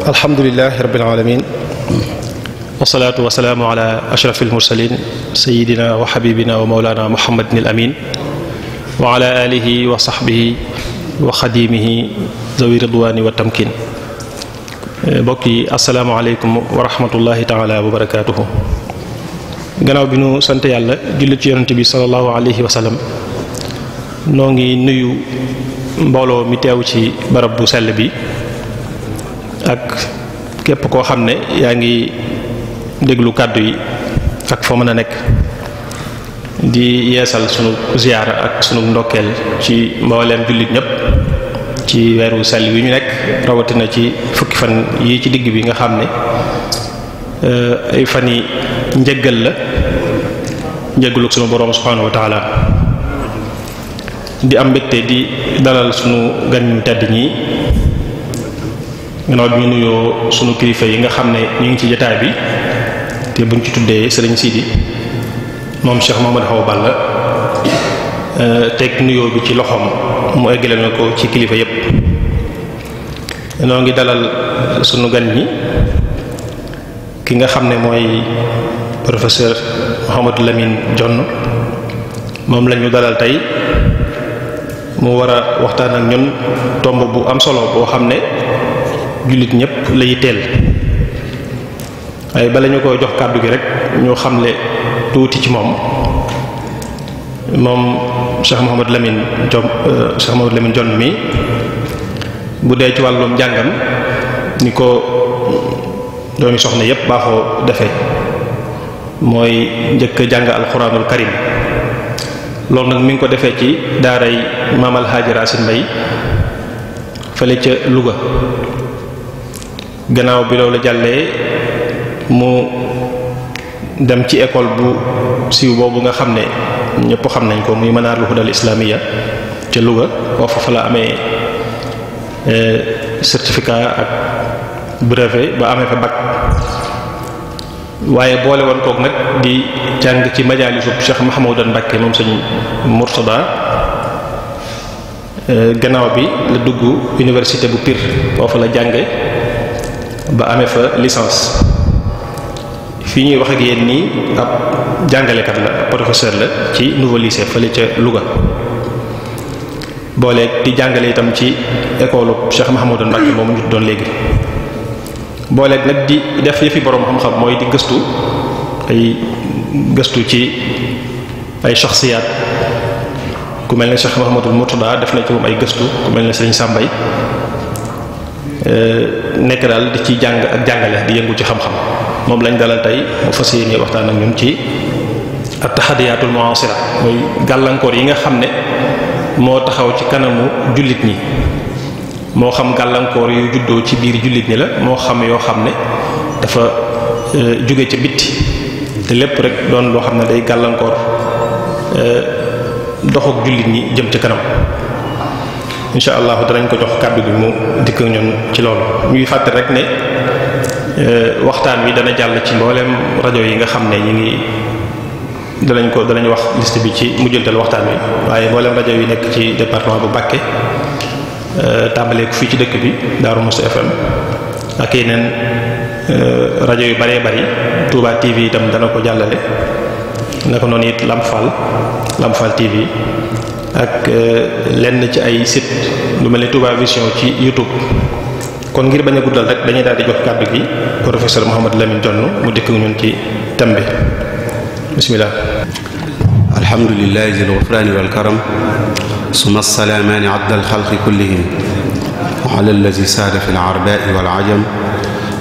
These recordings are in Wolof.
alhamdulilahi rabbil alamin wasalaatu wasalaamu ala ashrafil mursalin sayidina wa xabibina wa mawlana muhammadin al amin wa ala alihi wa sahbihi wa xadimihi zawi ridwani wa tamkin. mbokk yi asalaamaaleykum wa rahmatullahi taala wa barakatuhu. gannaaw bi nu sant yàlla julli ci yonente bi sallallahu alayhi wa sallam noo ngi nuyu mbooloo mi teew ci barab bu sell bi ak képp koo xam ne yaa ngi déglu kàddu yi ak foo mën a nekk di yeesal sunu ziyaara ak sunu ndokkeel ci mbooleem jullit ñépp ci weeru sell wi ñu nekk rawatina ci fukki fan yi ci digg bi nga xam ne ay fan yi njëggal la njëggaluk sunu boroom subhaanahu wa taala di am mbégte di dalal sunu gan ñu tedd ñi gannaaw bi ñu nuyoo sunu kilifa yi nga xam ne ñu ngi ci jotaay bi te buñ ci tuddee Serigne Sidi moom Cheikh Mouhamadou Awa Balla teg nuyoo bi ci loxoom mu eggale na ko ci kilifa yépp noo ngi dalal sunu gan ñi ki nga xam ne mooy professeur Mouhamadou Lamine Dione moom lañu dalal tey mu war a waxtaan ak ñun tomb bu am solo boo xam ne jullit ñépp lay teel waaye bala ñu ko jox kàddu gi rek ñu xamle tuuti ci moom Cheikh Mouhamadou Lamine Dione mi bu dee ci wàllum njàngam ni ko doomi soxna yépp baaxoo defe mooy njëkk jàng alxuraanul karim loolu nag mi ngi ko defee ci daaray Maam Alxaaji Racine Mbaye fële ca Louga gannaaw bi loolu jàllee mu dem ci école bu siiw boobu nga xam ne ñëpp xam nañ ko muy Manaarul Hudal Islamiya ca Louga foofu fa la amee certificat ak brevet ba amee fa bac waaye boole woon kook nag di jàng ci majaalisu Cheikh Mahmoudan Mbacké moom sëñ Murtada gannaaw bi la dugg université bu Pire foofu la jànge ba amee fa licence fii ñuy wax ak yéen nii ab jàngalekat la professeur la ci nouveau lycée fële ca Louga booleeg di jàngale itam ci école Cheikh Mahmoudan Mbacké moom ñu doon léegi booleeg nag di def yëfi boroom xam-xam mooy di gëstu ci ay shaxsiyaat ku mel ne Cheikh Mouhamadul Murtada def na ci moom ay gëstu ku mel ne Serigne Sambay nekk daal di ci jàng ak jàngale di yëngu ci xam-xam moom lañ dalal tey mu fas yéene waxtaan ak ñun ci at-tahadiyatul mu'asira mooy gàllankoor yi nga xam ne moo taxaw ci kanamu jullit ñi moo xam gàllankoor yu juddoo ci biir jullit ñi la moo xam yoo xam ne dafa jóge ca bitti te lépp rek doon loo xam ne day gàllankoor doxuk jullit ñi jëm ci kanam insha allah danañ ko jox kàddu gi mu dikk ñun ci loolu ñuy fàtte rek ne waxtaan wi dana jàll ci mboolem rajo yi nga xam ne ñi ngi danañ wax liste bi ci mujjantal waxtaan wi waaye mboolem rajo yi nekk ci département bu Mbacké tàmbaleeku fii ci dëkk bi Darou Moukhty FM ak yeneen rajo yu bëree bëri Touba TV itam dana ko jàllale naka noonu it Lamp Fall TV ak lenn ci ay site lu mel ne Touba Vision ci YouTube kon ngir bañ a guddal rek dañuy daal di jox kàddu gi professeur Mouhamadou Lamine Dione mu dikk ñun ci thème bi bismillah. alhamdulillahi zil ghufrani wal karam summa salaamaani abdal xalqi kullihim wa ala allazi saada fil arba'i wal ajam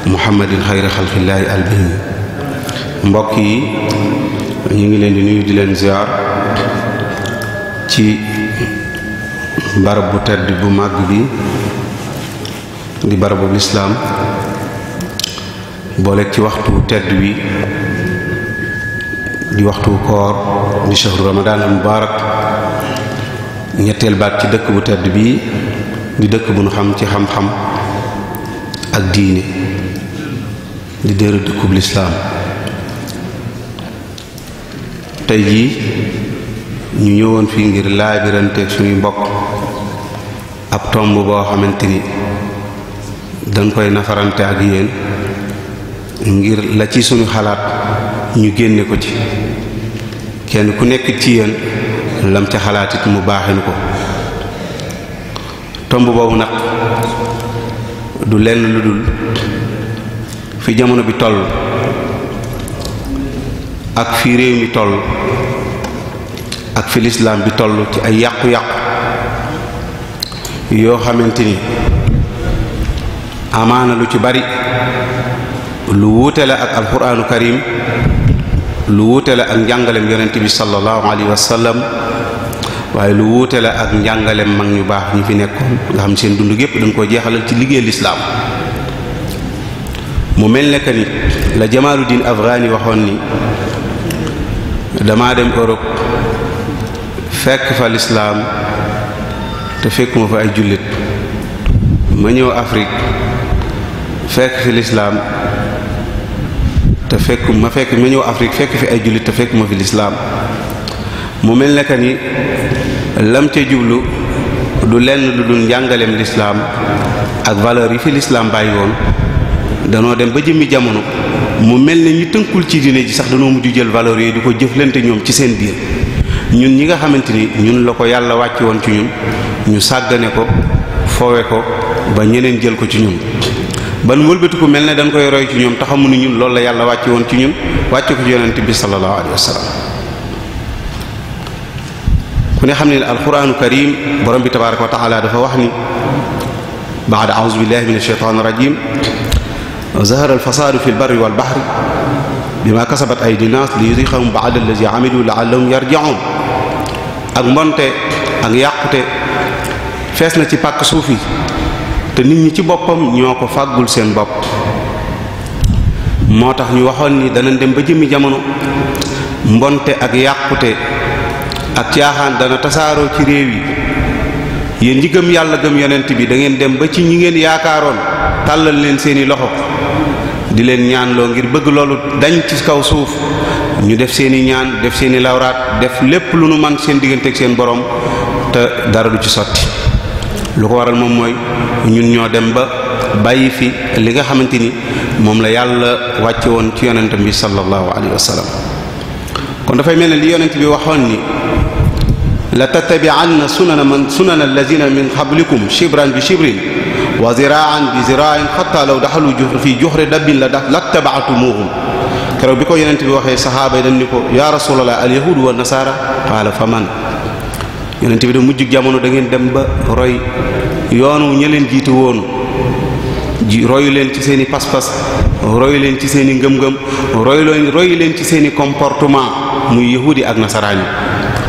muhammadin xayri xalqillaahi albihim. mbokk yi ñu ngi leen di nuyu di leen ziar ci barab bu tedd bu màgg bi di barabu lislaam booleeg ci waxtu tedd wi di waxtu koor di shahru ramadan al mubarak ñetteel baat ci dëkk bu tedd bi di dëkk bu nu xam ci xam-xam ak diine di dëru dëkkub lislaam. tey jii ñu ñëwoon fii ngir laabiranteeg suñuy mbokk ab tomb boo xamante ni dañ koy nafarante ak yéen ngir la ci suñu xalaat ñu génne ko ci kenn ku nekk ci yéen lam ca xalaatit mu baaxin ko. tomb boobu nag du lenn lu dul fi jamono bi toll ak fi réew mi toll ak fi lislaam bi toll ci ay yàqu-yàqu yoo xamante ni amaana lu ci bari lu wuute la ak alquraanu karim lu wuute la ak njàngalem yonent bi sallallahu alayhi wa sallam waaye lu wuute la ak njàngalem mag ñu baax ñi fi nekkoon nga xam seen dund gépp dañ koo jeexalal ci liggéey lislaam. mu mel ne que ni la Jamaaluddin Afghani waxoon ni damaa dem Europe fekk fa lislaam te fekkuma fa ay jullit, ma ñëw Afrique fekk fi lislaam te ma ñëw Afrique fekk fi ay jullit te fekkuma fi lislaam. mu mel ne que ni lam ca jublu du lenn lu dul njàngaleem lislaam ak valeur yi fi lislaam bàyyi woon. danoo dem ba jëmmi jamono mu mel ne ñi tënkul ci diine ji sax danoo mujj jël valeur yi di ko jëflante ñoom ci seen biir. ñun ñi nga xamante ni ñun la ko yàlla wàcce woon ci ñun ñu sàggane ko foowe ko ba ñeneen jël ko ci ñun ban wëlbati ko mel ne dañ koy roy ci ñoom taxamu ni ñun loolu la yàlla wàcce woon ci ñun wàcce ko ci yonent bi sallallahu alayhi wa sallam. ku ne xam ne alquraanu karim borom bi tabaaraka wa taala dafa wax ni ba'da a'uuzu billahi minash shaytaanir rajiim zahara al-fasaadu fil barri wal bahri bimaa kasabat aydi naas liyuziiqahum ba'da allazii 'amilu la'allahum yarji'uun. ak mbonte ak yàqute fees na ci pàkk suuf yi te nit ñi ci boppam ñoo ko fàggul seen bopp. moo tax ñu waxoon ni danañ dem ba jëmmi jamono mbonte ak yàqute ak caaxaan dana tasaaroo ci réew yi. yéen ñi gëm yàlla gëm yonent bi da ngeen dem ba ci ñi ngeen yaakaaroon tàllal leen seeni loxo di leen ñaanloo ngir bëgg loolu dañ ci kaw suuf ñu def seeni ñaan def seeni lawraat def lépp lu nu man seen diggante ak seen borom te dara du ci sotti. lu ko waral moom mooy ñun ñoo dem ba bàyyi fi li nga xamante ni moom la yàlla wàcce woon ci yonent bi sallallahu alayhi wa sallam. kon dafay mel ne li yonent bi waxoon ni la tattabi'anna sunana allazina min qablikum shibran bi shibrin wa ziraan bi ziraain xatta law daxalu fi juxri dabbin lattaba'tumuhum. keroog bi ko yonent bi waxee saxaaba yi dañ ni ko yaa rasulallah al yahudu wa nasaara qaala fa man. yonent bi da mujjug jamono da ngeen dem ba roy yoonu ña leen jiitu woon royu leen ci seeni pas-pas royu leen ci seeni ngëm-ngëm royu leen ci seeni comportement muy yahudi ak nasaraan yi.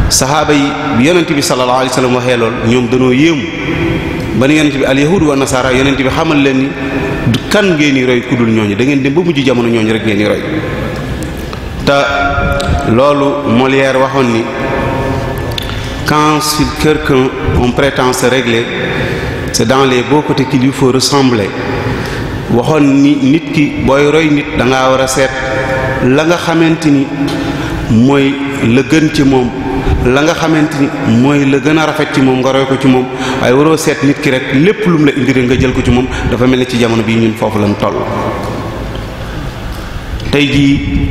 saxaaba yi bi yonent bi sallallahu alayhi wa sallam waxee lool ñoom danoo yéemu ba ni yonent bi al yahud wa nasara yonent bi xamal leen ni kan ngeen di roy ku dul ñooñu da ngeen dem ba mujj jamono ñooñu rek ngeen di roy. te loolu Molière waxoon ni quand sur quelqu'un on prétend se régler c'est dans les beaux côtés qu'il lui faut ressembler. waxoon ni nit ki booy roy nit da ngaa war a seet la nga xamante ni mooy la gën ci moom. la nga xamante ni mooy la gën a rafet ci moom nga roy ko ci moom waaye waroo seet nit ki rek lépp lu mu la indi nga jël ko ci moom. dafa mel ni ci jamono bii ñun foofu lañ toll. tey jii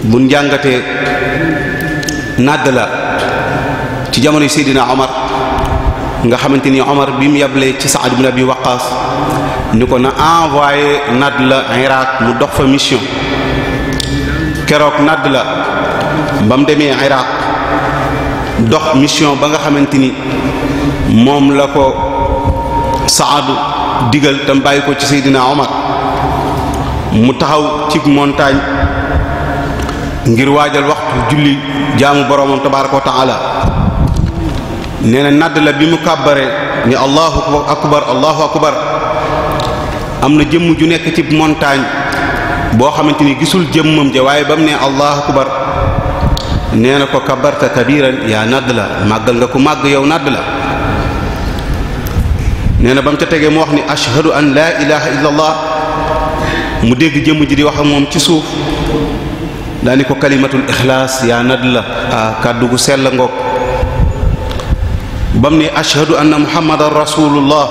buñ jàngatee nàdd la ci jamono Seydina Omar nga xamante ni Omar bi mu yablee ci Saad ibn Abi Waqqas ni ko na envoyé nàdd la Irak mu dox fa mission. keroog nàdd la ba mu demee Iraq dox mission ba nga xamante ni moom la ko Saad digal tam bàyyi ko ci Seydina Omar mu taxaw ci montagne ngir waajal waxtu julli jaamu boroomam tabaaraka wa taala. nee na nadd la bi mu kàbbare ni allahu akbar allahu akbar am na jëmm ju nekk ci montagne boo xamante ni gisul jëmmam ja waaye ba mu ne allahu akbar nee na ko kabarta kabiran yaa nadd la màggal nga ko màgg yow nadd la. nee na ba mu ca tegee mu wax ni ashhadu an laa ilaha illa allah mu dégg jëmm ji di wax ak moom ci suuf daani ko kalimatul ixlaas yaa nad la kàddu gu sell ngoog ba mu ne ashhadu anna muhammadan rasulullah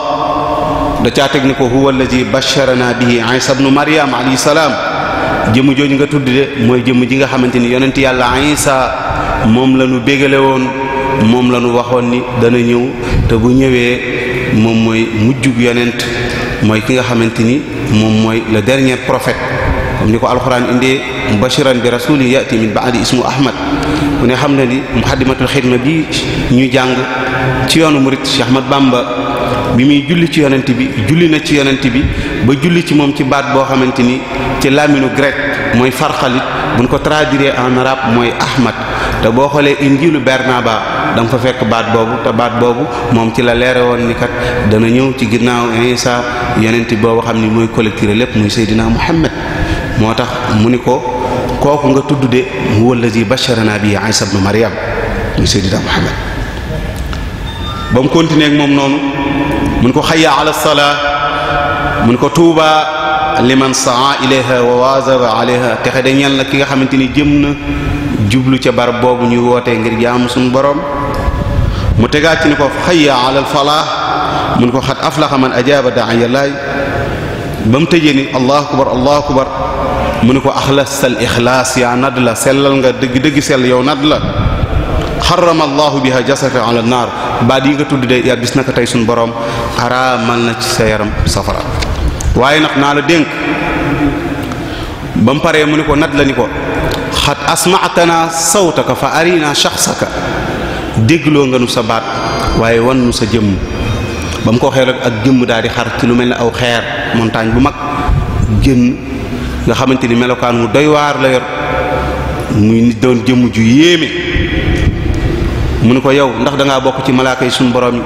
da caa teg ni ko huwa allazi basharana bihi isa ibnu maryam alayhi salaam jëmm jooju nga tudd de mooy jëmm ji nga xamante ni yonent yàlla isa moom la ñu bégale woon moom la ñu waxoon ni dana ñëw te bu ñëwee moom mooy mujjug yonent mooy ki nga xamante ni moom mooy le dernier prophète comme ni ko alxuraan indee mubashiran bi rasulin yati min ba'di ismu ahmad ku ne xam ne ni muxaddimatul xidma bi ñuy jàng ci yoonu murid Cheikh Ahmad Bamba bi muy julli ci yonent bi julli na ci yonent bi ba julli ci moom ci baat boo xamante ni ci laminu grec mooy farxalit buñ ko traduire en arabe mooy ahmad te boo xoolee injilu Barnaba da nga fa fekk baat boobu te baat boobu moom ci la leere woon ni kat dana ñëw ci ginnaaw Isa yonent boobu xam ni mooy collecté lépp muy Seydina Muhammad moo tax mu ni ko kooku nga tudd de huwa allazi basharana bi Isa ibn Maryam muy Seydina Muhammad ba mu continuer ak moom noonu mun ko xayya ala salaa mun ko tuuba liman saa ilayha wa wazaba alayha texe da ñeel na ki nga xamante ni jëm na jublu ca barab boobu ñuy wootee ngir jaamu suñu borom mu tegaat ci ni ko xayya ala al falah mun ko xat aflaxa man ajaaba da'iya laay ba mu tëjee ni allahu akbar mu ni ko axlasal ixlaas yaa nadd la sellal nga dëgg sell yow nadd la xarama allahu biha jasata ala naar baat yi nga tudd de yaa bis naka tey suñu borom araamal na ci sa yaram safara waaye nag naa la dénk ba mu paree mu ni ko nadd la ni ko xat asmaatana sawtaka fa arina shaxsaka déggloo nga nu sa baat waaye wan nu sa jëmm ba mu ko waxee rek ak jëmm daal di xar ci lu mel ne aw xeer montagne bu mag génn nga xamante ni melokaan wu doy waar la yor muy nit doon jëmm ju yéeme mu ni ko yow ndax da ngaa bokk ci malaaka yi suñu borom yi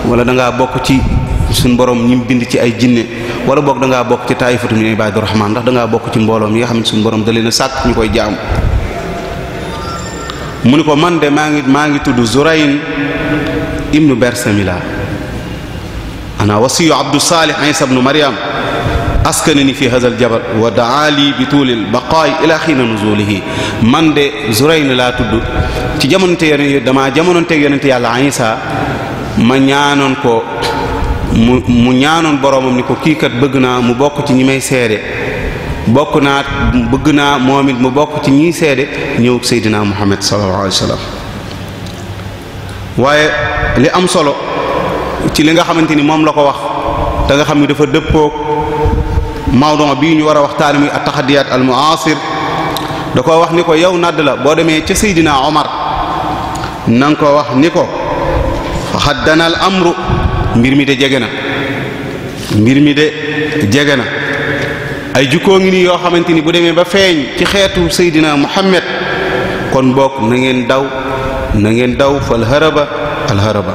wala da ngaa bokk ci suñu borom ñi mu bind ci ay jinne wala boog da ngaa bokk ci taayifatu min ibaadu rahmaan ndax da ngaa bokk ci mbooloom yi nga xam ne suñu borom da leen a sàkk ñu koy jaamu mu ni ko man de maa ngi tudd Zurayn ibnu Bersamila ana wasiyu Abdu Salih Isa ibnu Maryam askanani fi hadha al jabal wa daali bi tuulil baqaay ila xiina nuzulihi man de Zurayn laa tudd ci damaa jamononteeg yonente yàlla Isa ma ñaanoon ko mu ñaanoon boromam ni ko kii kat bëgg naa mu bokk ci ñi may seede bëgg naa moom it mu bokk ci ñiy seede ñëw Seydina Muhammad sallallahu alayhi wa sallam waaye li am solo ci li nga xamante ni moom la ko wax te nga xam ni dafa dëppook mawdu bii ñu war a waxtaan muy at-tahaddiyat al-mu'asir da ko wax ni ko yow nadd la boo demee ca Seydina Omar na nga ko wax ni ko haddana al amru mbir mi de jege na ay jukkoo ngi nii yoo xamante ni bu demee ba feeñ ci xeetu Seydina Muhammad kon bokk na ngeen daw fal haraba al haraba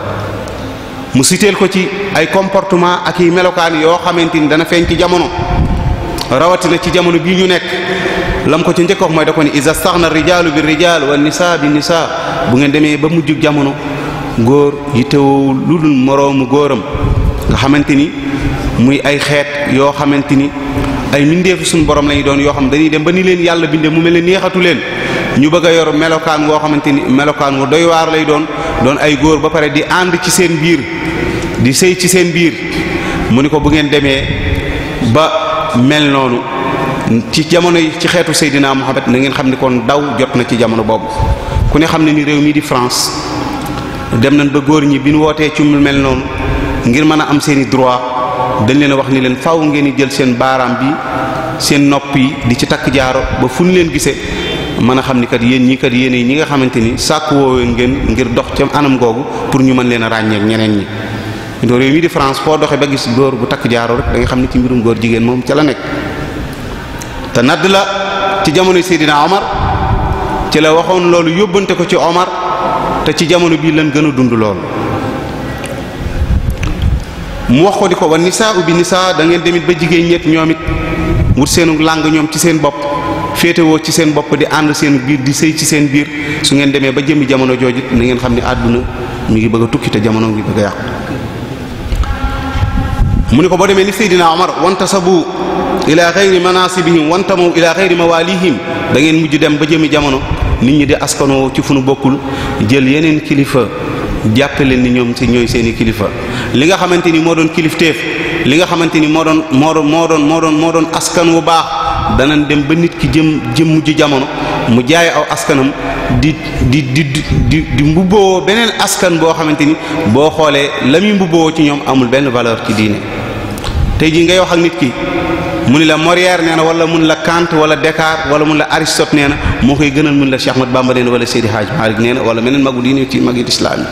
mu siteel ko ci ay comportement ak yi melokaan yoo xamante ni dana feeñ ci jamono rawatina ci jamono bii ñu nekk lam ko ci njëkk wax mooy da ko ni iza staghna rijaalu bi rijaal wa nisaa bi nisaa bu ngeen demee ba mujjug jamono góor yittewoo lu dul moroomu góoram nga xamante ni muy ay xeet yoo xamante ni ay mbindeefu suñu borom lañu doon yoo xam dañuy dem ba ni leen yàlla bindee mu mel ne neexatu leen ñu bëgg a yor melokaan woo xamante ni melokaan wu doy waar lay doon ay góor ba pare di ànd ci seen biir di sëy ci seen biir mu ni ko bu ngeen demee ba mel noonu ci jamono yi ci xeetu Seydina Muhammad na ngeen xam ni kon daw jot na ci jamono boobu ku ne xam ne ni réew mii di France dem nañ ba góor ñi bi ñu wootee ci mu mel noonu ngir mën a am seeni droit dañ leen a wax ni leen faaw ngeen di jël seen baaraam bi seen nopp yi di ci takk jaaro ba fu ñu leen gisee mën a xam ni kat yéen ñi kat yéen ñi nga xamante ni sàkk woowee ngeen ngir dox ca anam googu pour ñu mën leen a ràññeek ñeneen ñi. donc réew mii di France foo doxee ba gis góor bu takk jaaro rek da nga xam ne ci mbirum góor jigéen moom ca la nekk te nadd la ci jamono Seydina Omar ci la waxoon loolu yóbbante ko ci Omar te ci jamono bii lan gën a dund loolu mu wax ko di ko wa nisaa bi nisaa da ngeen demit ba jigéen ñett ñoom it wut seenu làng ñoom ci seen bopp féetewoo ci seen bopp di ànd seen biir di sëy ci seen biir su ngeen demee ba jëmmi jamono joojit na ngeen xam ne àdduna mi ngi bëgg a tukki te jamono ngi bëgg a yàqu mu ni ko boo demee ni Seydina Omar wantasabu ila xayri manasibihim wantamaw ila xayri mawalihim da ngeen mujj dem ba jëmi jamono nit ñi di askanoo ci fu nu bokkul jël yeneen kilifa jàppe leen ni ñoom ci ñooy seeni kilifa li nga xamante ni moo doon kilifteef li nga xamante ni moo doon askan wu baax danañ dem ba nit ki jëm mujj jamono mu jaay aw askanam di mbubboo beneen askan boo xamante ni boo xoolee la muy mbubboo ci ñoom amul benn valeur ci diine. tey jii ngay wax ak nit ki mu ni la Molière nee na wala mun la Kant wala Descartes wala mun la Aristote nee na moo koy gënal mun la Cheikh Ahmad Bamba nee na wala Seydi Hadj Malick nee na wala meneen magu diine ci magi islam yi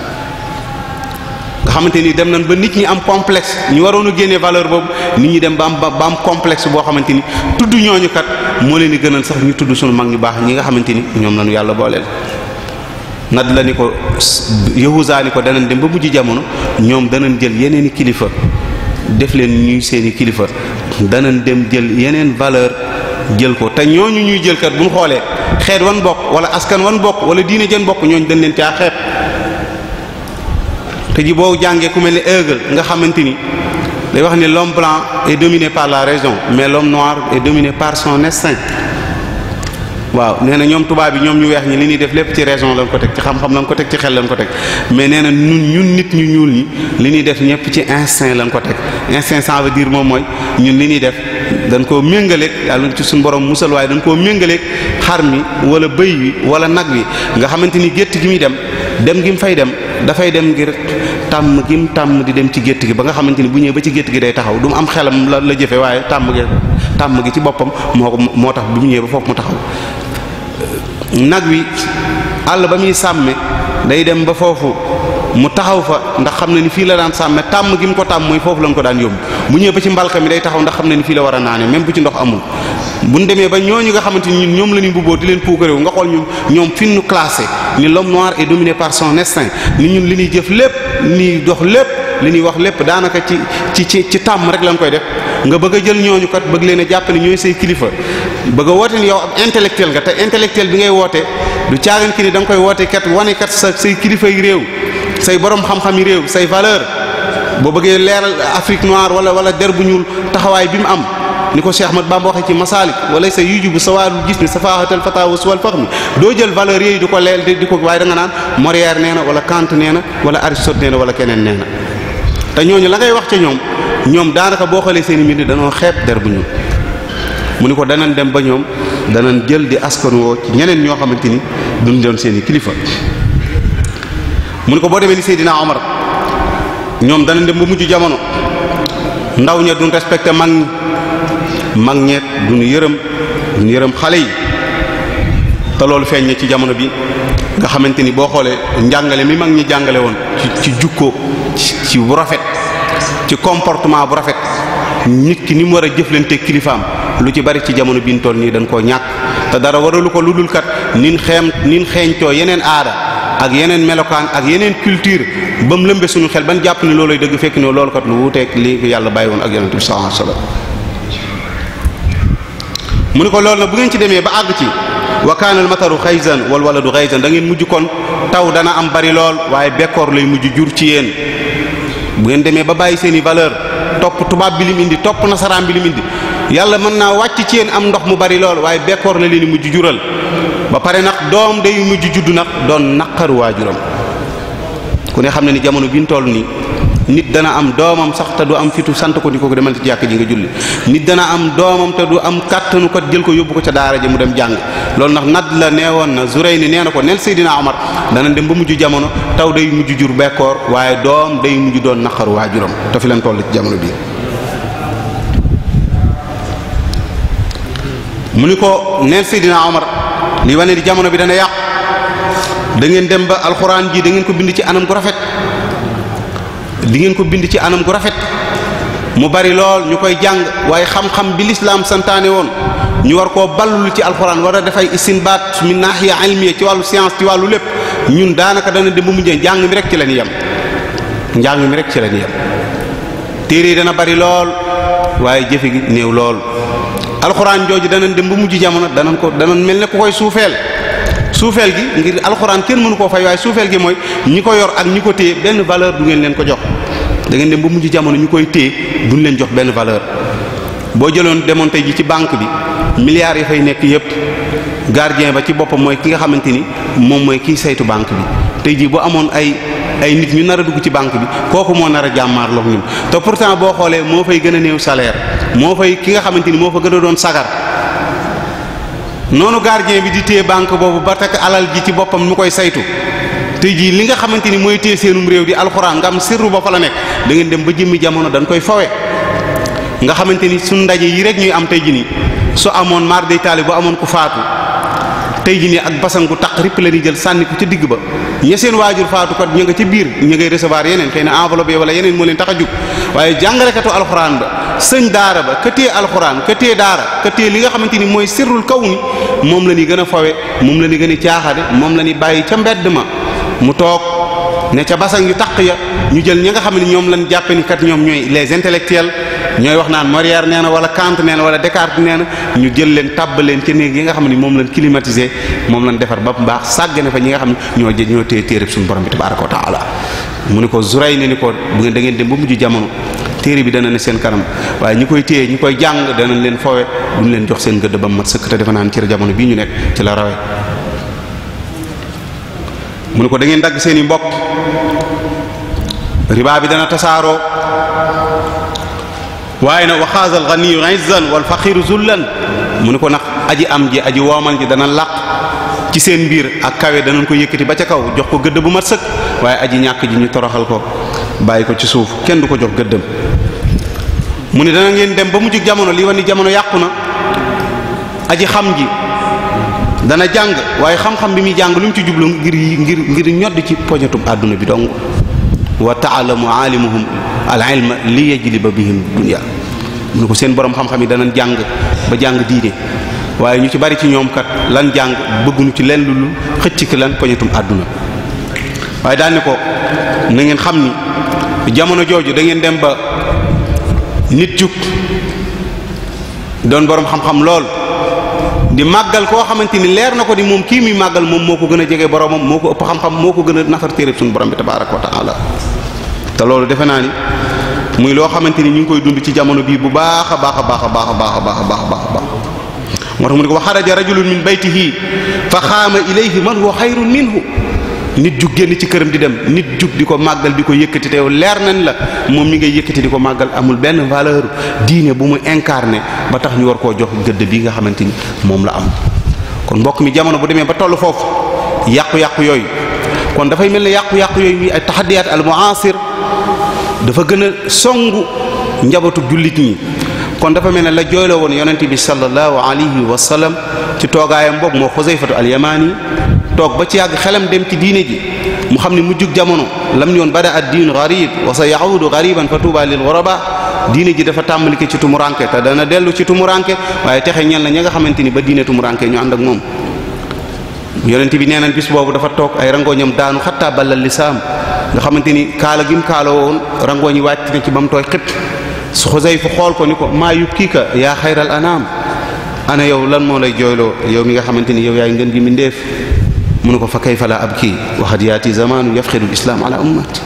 nga xamante ni dem nañ ba nit ñi am complexe ñu waroon a génnee valeur boobu nit ñi dem ba am complexe boo xamante ni tudd ñooñu kat moo leen di gënal sax ñu tudd sunu mag ñu baax ñi nga xamante ni ñoom lañu yàlla booleel. nad la ni ko Yahuza ni ko danañ dem ba mujj jamono ñoom danañ jël yeneen i kilifa def leen ñuy seeni kilifa danañ dem jël yeneen valeur jël ko te ñooñu ñuy jël kat bu ñu xoolee xeet wan bokk wala askan wan bokk wala diine jën bokk ñooñu dañ leen caa xeet. te ji boo jàngee ku mel ne Hegel nga xamante ni day wax ni l'homme blanc est dominé par la raison mais l'homme noir est dominé par son instinct. waaw nee na ñoom tubaab bi ñoom ñu weex ñi li ñuy def lépp ci raison lañ ko teg ci xam-xam lañ ko teg ci xel lañ ko teg mais nee na ñun nit ñu ñuul ñi li ñuy def ñëpp ci instinct lañ ko teg instinct ça veut dire moom mooy ñun li ñuy def dañ koo méngaleeg yàlla ci suñu borom musal waaye dañ koo méngaleeg xar mi wala bëy wi wala nag wi nga xamante ni gétt gi muy dem gi mu fay dem dafay dem ngir tàmm gi mu tàmm di dem ci gétt gi ba nga xamante ni bu ñëwee ba ci gétt gi day taxaw du mu am xelam la jëfe waaye tàmm gi ci boppam moo tax bu mu ñëwee ba foofu mu taxaw. nag wi àll ba muy sàmme day dem ba foofu mu taxaw fa ndax xam na ni fii la daan sàmme tàmm gi mu ko tàmm mooy foofu la ko daan yóbbu bu ñëwee ba ci mbalka mi day taxaw ndax xam na ni fii la war a naane même bu ci ndox amul. bu ñu demee ba ñooñu nga xamante ni ñoom la ñu bubboo di leen puukareewu nga xool ñoom fi ñu classé ni l'homme noir est dominé par son instinct ni ñun li ñuy jëf lépp li ñuy dox lépp li ñuy wax lépp daanaka ci tàmm rek lañ koy def nga bëgg a jël ñooñu kat bëgg leen a jàpp ne ñooy say kilifa bëgg a woote ni yow ab intellectuel nga te intellectuel bi ngay woote du caagan ki ni da nga koy woote kat wane kat say kilifa yi réew say borom xam-xam yi réew say valeur boo bëggee leeral Afrique noire wala der bu ñuul taxawaay bi mu am ni ko Cheikh Ahmad Bamba waxee ci Masalik wala sa yujubu sawaadul gis ni safaahatal fata wa suwal fahmi doo jël valeur yooyu di ko leel di ko waaye da nga naan Molière nee na wala Kant nee na wala Aristote nee na wala keneen nee na te ñooñu la ngay wax ca ñoom daanaka boo xoolee seen i mbir danoo xeeb der bu ñuul mu ni ko danañ dem ba ñoom danañ jël di askanoo ci ñeneen ñoo xamante ni duñ doon seen i kilifa mu ni ko boo demee ni Seydina Omar ñoom danañ dem ba mujj jamono ndaw ña duñ respecté mag ñeet duñu yërëm xale yi te loolu feeñ na ci jamono bi nga xamante ni boo xoolee njàngale mi mag ñi jàngale woon ci jukko ci bu rafet ci comportement bu rafet nit ki ni mu war a jëflante kilifaam lu ci bari ci jamono bi ñu toll nii dañ koo ñàkk te dara waralu ko lu dul kat nin xeeñtoo yeneen aada ak yeneen melokaan ak yeneen culture ba mu lëmbe suñu xel ban jàpp ni loolay dëgg fekk ne loolu kat lu wuuteeg li yàlla bàyyi woon ak yonent bi sallallahu alayhi wasallam mu ni ko loolu nag bu ngeen ci demee ba àgg ci wa kaana al mataru xayzan wal waladu xayzan da ngeen mujj kon taw dana am bari lool waaye bekkoor lay mujj jur ci yéen bu ngeen demee ba bàyyi seeni valeur topp tubaab bi lim indi topp nasaraan bi lim indi yàlla mën naa wàcc ci yéen am ndox mu bari lool waaye bekkoor la leen di mujj jural ba pare nag doom day mujj juddu nag doon naqaru waajuram ku ne xam ne ni jamono bi ñu toll nii nit dana am doomam sax te du am fitu sant ko ni ko demal ci jàkk ji nga julli nit dana am doomam te du am kàttanu ko jël ko yóbbu ko ca daara ji mu dem jàng loolu nag nadd la neewoon na Zurayni nee na ko nel Seydina Omar dana dem ba mujj jamono taw day mujj jur bekkoor waaye doom day mujj doon naqaru waajuram te fi leen toll ci jamono bi mu ni ko neel Seydina Omar li wane di jamono bi dana yàq da ngeen dem ba alxuraan ji da ngeen ko bind ci anam gu rafet di ngeen ko bind ci anam gu rafet mu bari lool ñu koy jàng waaye xam-xam bi lislaam santaane woon ñu war koo ballul ci alxuraan war a dafay istinbaat min naahiya ilmiya ci wàllu science ci wàllu lépp ñun daanaka dana dem ba mujjee njàng mi rek ci la ñu yem njàng mi rek ci la ñu yem téere yi dana bari lool waaye jëfe gi néew lool alxuraan jooju danañ dem ba mujj jamono danañ mel ne ku koy suufeel gi ngir alxuraan kenn mënu koo fay waaye suufeel gi mooy ñi ko yor ak ñi ko téye benn valeur du ngeen leen ko jox da ngeen dem ba mujj jamono ñu koy téye duñ leen jox benn valeur. boo demoon tey ji ci banque bi milliards yi fay nekk yépp gardien ba ci boppam mooy ki nga xamante ni moom mooy kiy saytu banque bi tey jii boo amoon ay nit ñu nar a dugg ci banque bi kooku moo nar a jàmmaarloog ñun te pourtant boo xoolee moo fay gën a néew salaire moo fay ki nga xamante ni moo fa gën a doon sagar noonu gardien bi di téye banque boobu ba takk alal ji ci boppam mu koy saytu tey jii li nga xamante ni mooy téye seenum réew di alxuraan nga am sirru ba fa la nekk da ngeen dem ba jëmmi jamono dañ koy fawe nga xamante ni suñ ndaje yi rek ñuy am tey jii nii su amoon mar day taali bu amoon ku faatu tey jii nii ak basan gu taq ripp la ñuy jël sànni ko ca digg ba ña seen waajur faatu kat ñu nga ca biir ñu ngay recevoir yeneen xëy na enveloppe wala yeneen moo leen tax a jug waaye jàngalekatu alxuraan ba sëñ daara ba ka téye alxuraan ka téye daara ka téye li nga xamante ni mooy sirrul kaw ni moom la ñuy gën a fawe moom la ñuy gën a caaxaade moom la ñuy bàyyi ca mbedd ma mu toog ne ca basan yu taq ya ñu jël ñi nga xam ne ñoom lañ jàppe ni kat ñoom ñooy les intellectuels ñooy wax naan Molière nee na wala Kant nee na wala Descartes nee na ñu jël leen tàbbal leen ca néeg yi nga xam ne moom lañ climatisé moom lañ defar ba mu baax sàggane fa ñi nga xam ne ñoo téye téereb suñu borom bi tabaaraka wa taala mu ne ko Zuray ne ni ko bu ngeen da ngeen dem ba mujj jamono téere bi dana ne seen kanam waaye ñi koy téye ñi koy jàng danañ leen fowe duñ leen jox seen gëdd ba mu mat sëkk te defe naan ci jamono bii ñu nekk ci la rawe mu ne ko da ngeen dagg seen i mbokk riba bi dana tasaaroo waaye nag waxaasal ganiyu izzan wal faqiru zullan mu ne ko nag aji am ji aji woomal ji dana laq ci seen biir ak kawe danañ ko yëkkati ba ca kaw jox ko gëdd bu mat sëkk waaye aji ñàkk ji ñu toroxal ko bàyyi ko ci suuf kenn du ko jox gëddam mu ne dana ngeen dem ba mujj jamono li wan ni jamono yàqu na aji xam ji dana jàng waaye xam-xam bi muy jàng lu mu ci jublu ngir ñodd ci poñatum àdduna bi dong wa taalamu aalimuhum al ilma li yajliba bihim dunya mu ne ko seen borom xam-xam yi danañ jàng ba jàng diine waaye ñu ci bari ci ñoom kat lan jàng bëgguñu ci leen lu xëcc ki lan poñatum àdduna waaye daal ni ko na ngeen xam ni jamono jooju da ngeen dem ba nit jug doon borom xam-xam lool di màggal koo xamante ni leer na ko ni moom kii muy màggal moom moo ko gën a jege boromam moo ko ëpp xam-xam moo ko gën a nafar téereb suñu borom bi tabaaraka wa taala te loolu defe naa ni muy loo xamante ni ñu ngi koy dund ci jamono bii bu baax a baax a baax a baax a baax a baax a baax a baax moo tax mu ne ko wa xaraja rajulun min baytihi fa xaama ilayhi man huwa xayrun minhu nit jug génn ci këram di dem nit jug di ko màggal di ko yëkkati te yow leer nañ la moom mi ngay yëkkati di ko màggal amul benn valeur diine bu mu incarné ba tax ñu war koo jox gëdd bi nga xamante ni moom la am kon mbokk mi jamono bu demee ba toll foofu yàqu-yàqu yooyu kon dafay mel ne yàqu-yàqu yooyu ay taxadiyaat al mu'asir dafa gën a songu njabootu jullit ñi kon dafa mel ne la jooyloo woon yonent bi sallallahu alayhi wa sallam ci toogaayam boobu moo Xuzayfatu al-Yamani toog ba ci yàgg xelam dem ci diine ji mu xam ne mujjug jamono lam ñoon bada ad diin gharib wa sa yaudu ghariban fa tuuba lil ghuraba diine ji dafa tàmbalike ci tumuranke te dana dellu ci tumuranke waaye texe ñel na ña nga xamante ni ba diine tumuranke ñu ànd ak moom yonent bi nee na bis boobu dafa toog ay rangooñam daanu xattaa ballal lisaam nga xamante ni kaala gim kaala woon rangooñi wàcc na ci ba mu tooy xëpp su Xuzayfa xool ko ni ko maa yubkiika yaa xayral anaam ana yow lan moo lay jooyloo yow mi nga xamante ni yow yaay ngën gi mi ndeef mu ne ko fa kayfa laa abkii wa qad yaati zamaanu yafqidu al-islaam ala ummati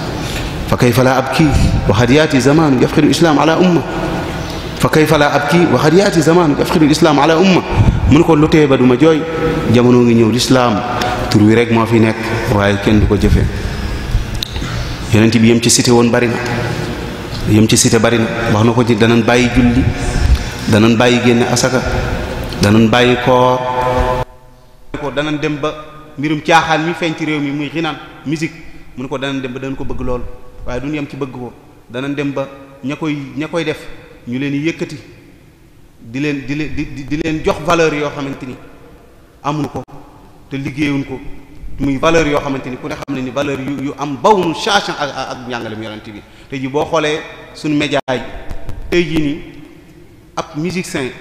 fa kayfa laa abkii wa qad yaati zamaanu yafqidu al-islaam ala umma fa kayfa laa abkii wa qad yaati zamaanu yafqidu al-islaam ala umma mu ne ko lu tee ba du ma jooy jamono ngi ñëw lislaam tur wi rek moo fi nekk waaye kenn du ko jëfe yonent bi yem ci cité woon bari na yem ci cité bari na wax na ko ci danañ bàyyi julli danañ bàyyi génne asaka danañ bàyyi koor ko danañ dem ba mbirum caaxaan mi feeñ ci réew mi muy xinaan musique mu ne ko danañ dem ba danañ ko bëgg lool waaye duñ yem ci bëgg ko danañ dem ba ña koy def ñu leen di yëkkati di leen jox valeur yoo xamante ni amuñu ko te liggéeyuñ ko muy valeur yoo xamante ni ku ne xam ne ni valeur yu am bawnu change ak njàngalem yonent bi tey ji boo xoolee suñu média yi tey jii nii ab musicien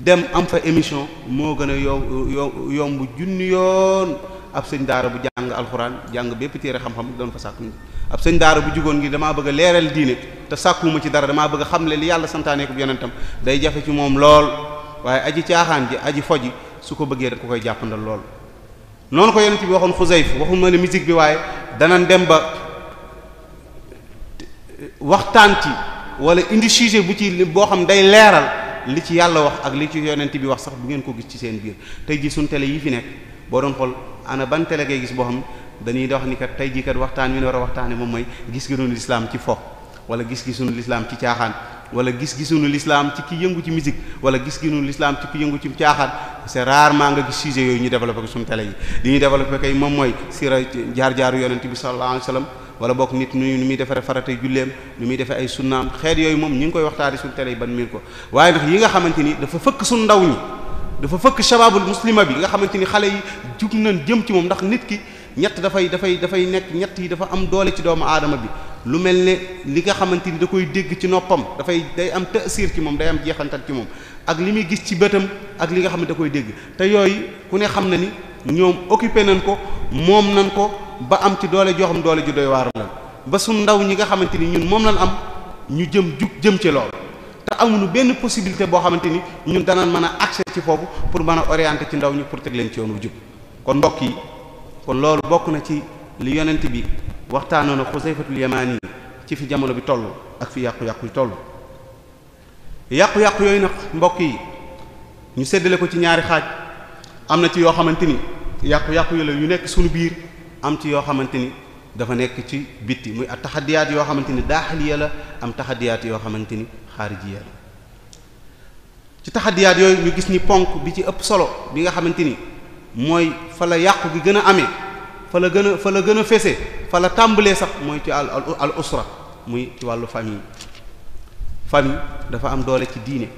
dem am fa émission moo gën a yomb junni yoon ab sëñ daara bu jàng alxuraan jàng bépp téere xam-xam doon fa sàkku ab sëñ daara bu jugoon ngi damaa bëgg a leeral diine te sàkkuwuma ci dara damaa bëgg a xamle li yàlla santaane ko yonentam day jafe ci moom lool waaye aji caaxaan ji aji foji su ko bëggee da ko koy jàppandal lool noonu ko yonent bi waxoon Xuzayf waxuma ne musique bi waaye danañ dem ba waxtaan ci wala indi sujet bu ci boo xam day leeral li ci yàlla wax ak li ci yonent bi wax sax du ngeen ko gis ci seen biir. tey jii suñ télé yi fi nekk boo doon xool ana ban télé ngay gis boo xam dañuy wax ni kat tey jii kat waxtaan wi ne war a waxtaane moom mooy gis-gisuñu lislaam ci fo wala gis-gisuñu lislaam ci caaxaan wala gis-gisuñu lislaam ci ki yëngu ci musique wala gis-gisuñu lislaam ci ki yëngu ci caaxaan. c'est rarement nga gis sujet yooyu ñu développé ko suñu télé yi li ñuy développé kay moom mooy sira jaar-jaaru yonent bi sallallahu alayhi wasallam wala bokk nit nu muy defare faratay julleem nu muy defee ay sunnaam xeet yooyu moom ñu ngi koy waxtaari suñu télé yi ban miin ko waaye ndax yi nga xamante ni dafa fëkk suñu ndaw ñi dafa fëkk shababul muslima bi nga xamante ni xale yi jub nañ jëm ci moom ndax nit ki ñett dafay nekk ñett yi dafa am doole ci doomu aadama bi lu mel ne li nga xamante ni da koy dégg ci noppam day am ta'sir ci moom day am jeexantal ci moom ak li muy gis ci bëtam ak li nga xam ne da koy dégg te yooyu ku ne xam na ni ñoom occupé nañ ko moom nañ ko ba am ci doole joo xam doole ju doy waar la ba suñ ndaw ñi nga xamante ni ñun moom lañ am ñu jëm ci lool te amuñu benn possibilité boo xamante ni ñun danañ mën a accès ci foofu pour mën a orienter ci ndaw ñi pour teg leen ci yoon wu jub kon mbokk yi kon loolu bokk na ci li yonent bi waxtaanoon ak Xusayfatul Yamaani ci fi jamono bi toll ak fi yàqu-yàqu yi toll yàqu-yàqu yooyu nag mbokk yi ñu séddale ko ci ñaari xaaj am na ci yoo xamante ni yàqu-yàqu yi la yu nekk suñu biir am ci yoo xamante ni dafa nekk ci bitti muy ak taxadiyaat yoo xamante ni daaxiliya la am taxadiyaat yoo xamante ni xaarijiya la ci taxadiyaat yooyu ñu gis ni ponk bi ci ëpp solo bi nga xamante ni mooy fa la yàqu gi gën a amee fa la gën a fese fa la tàmbalee sax mooy ci al usra muy ci wàllu famille dafa am doole ci diine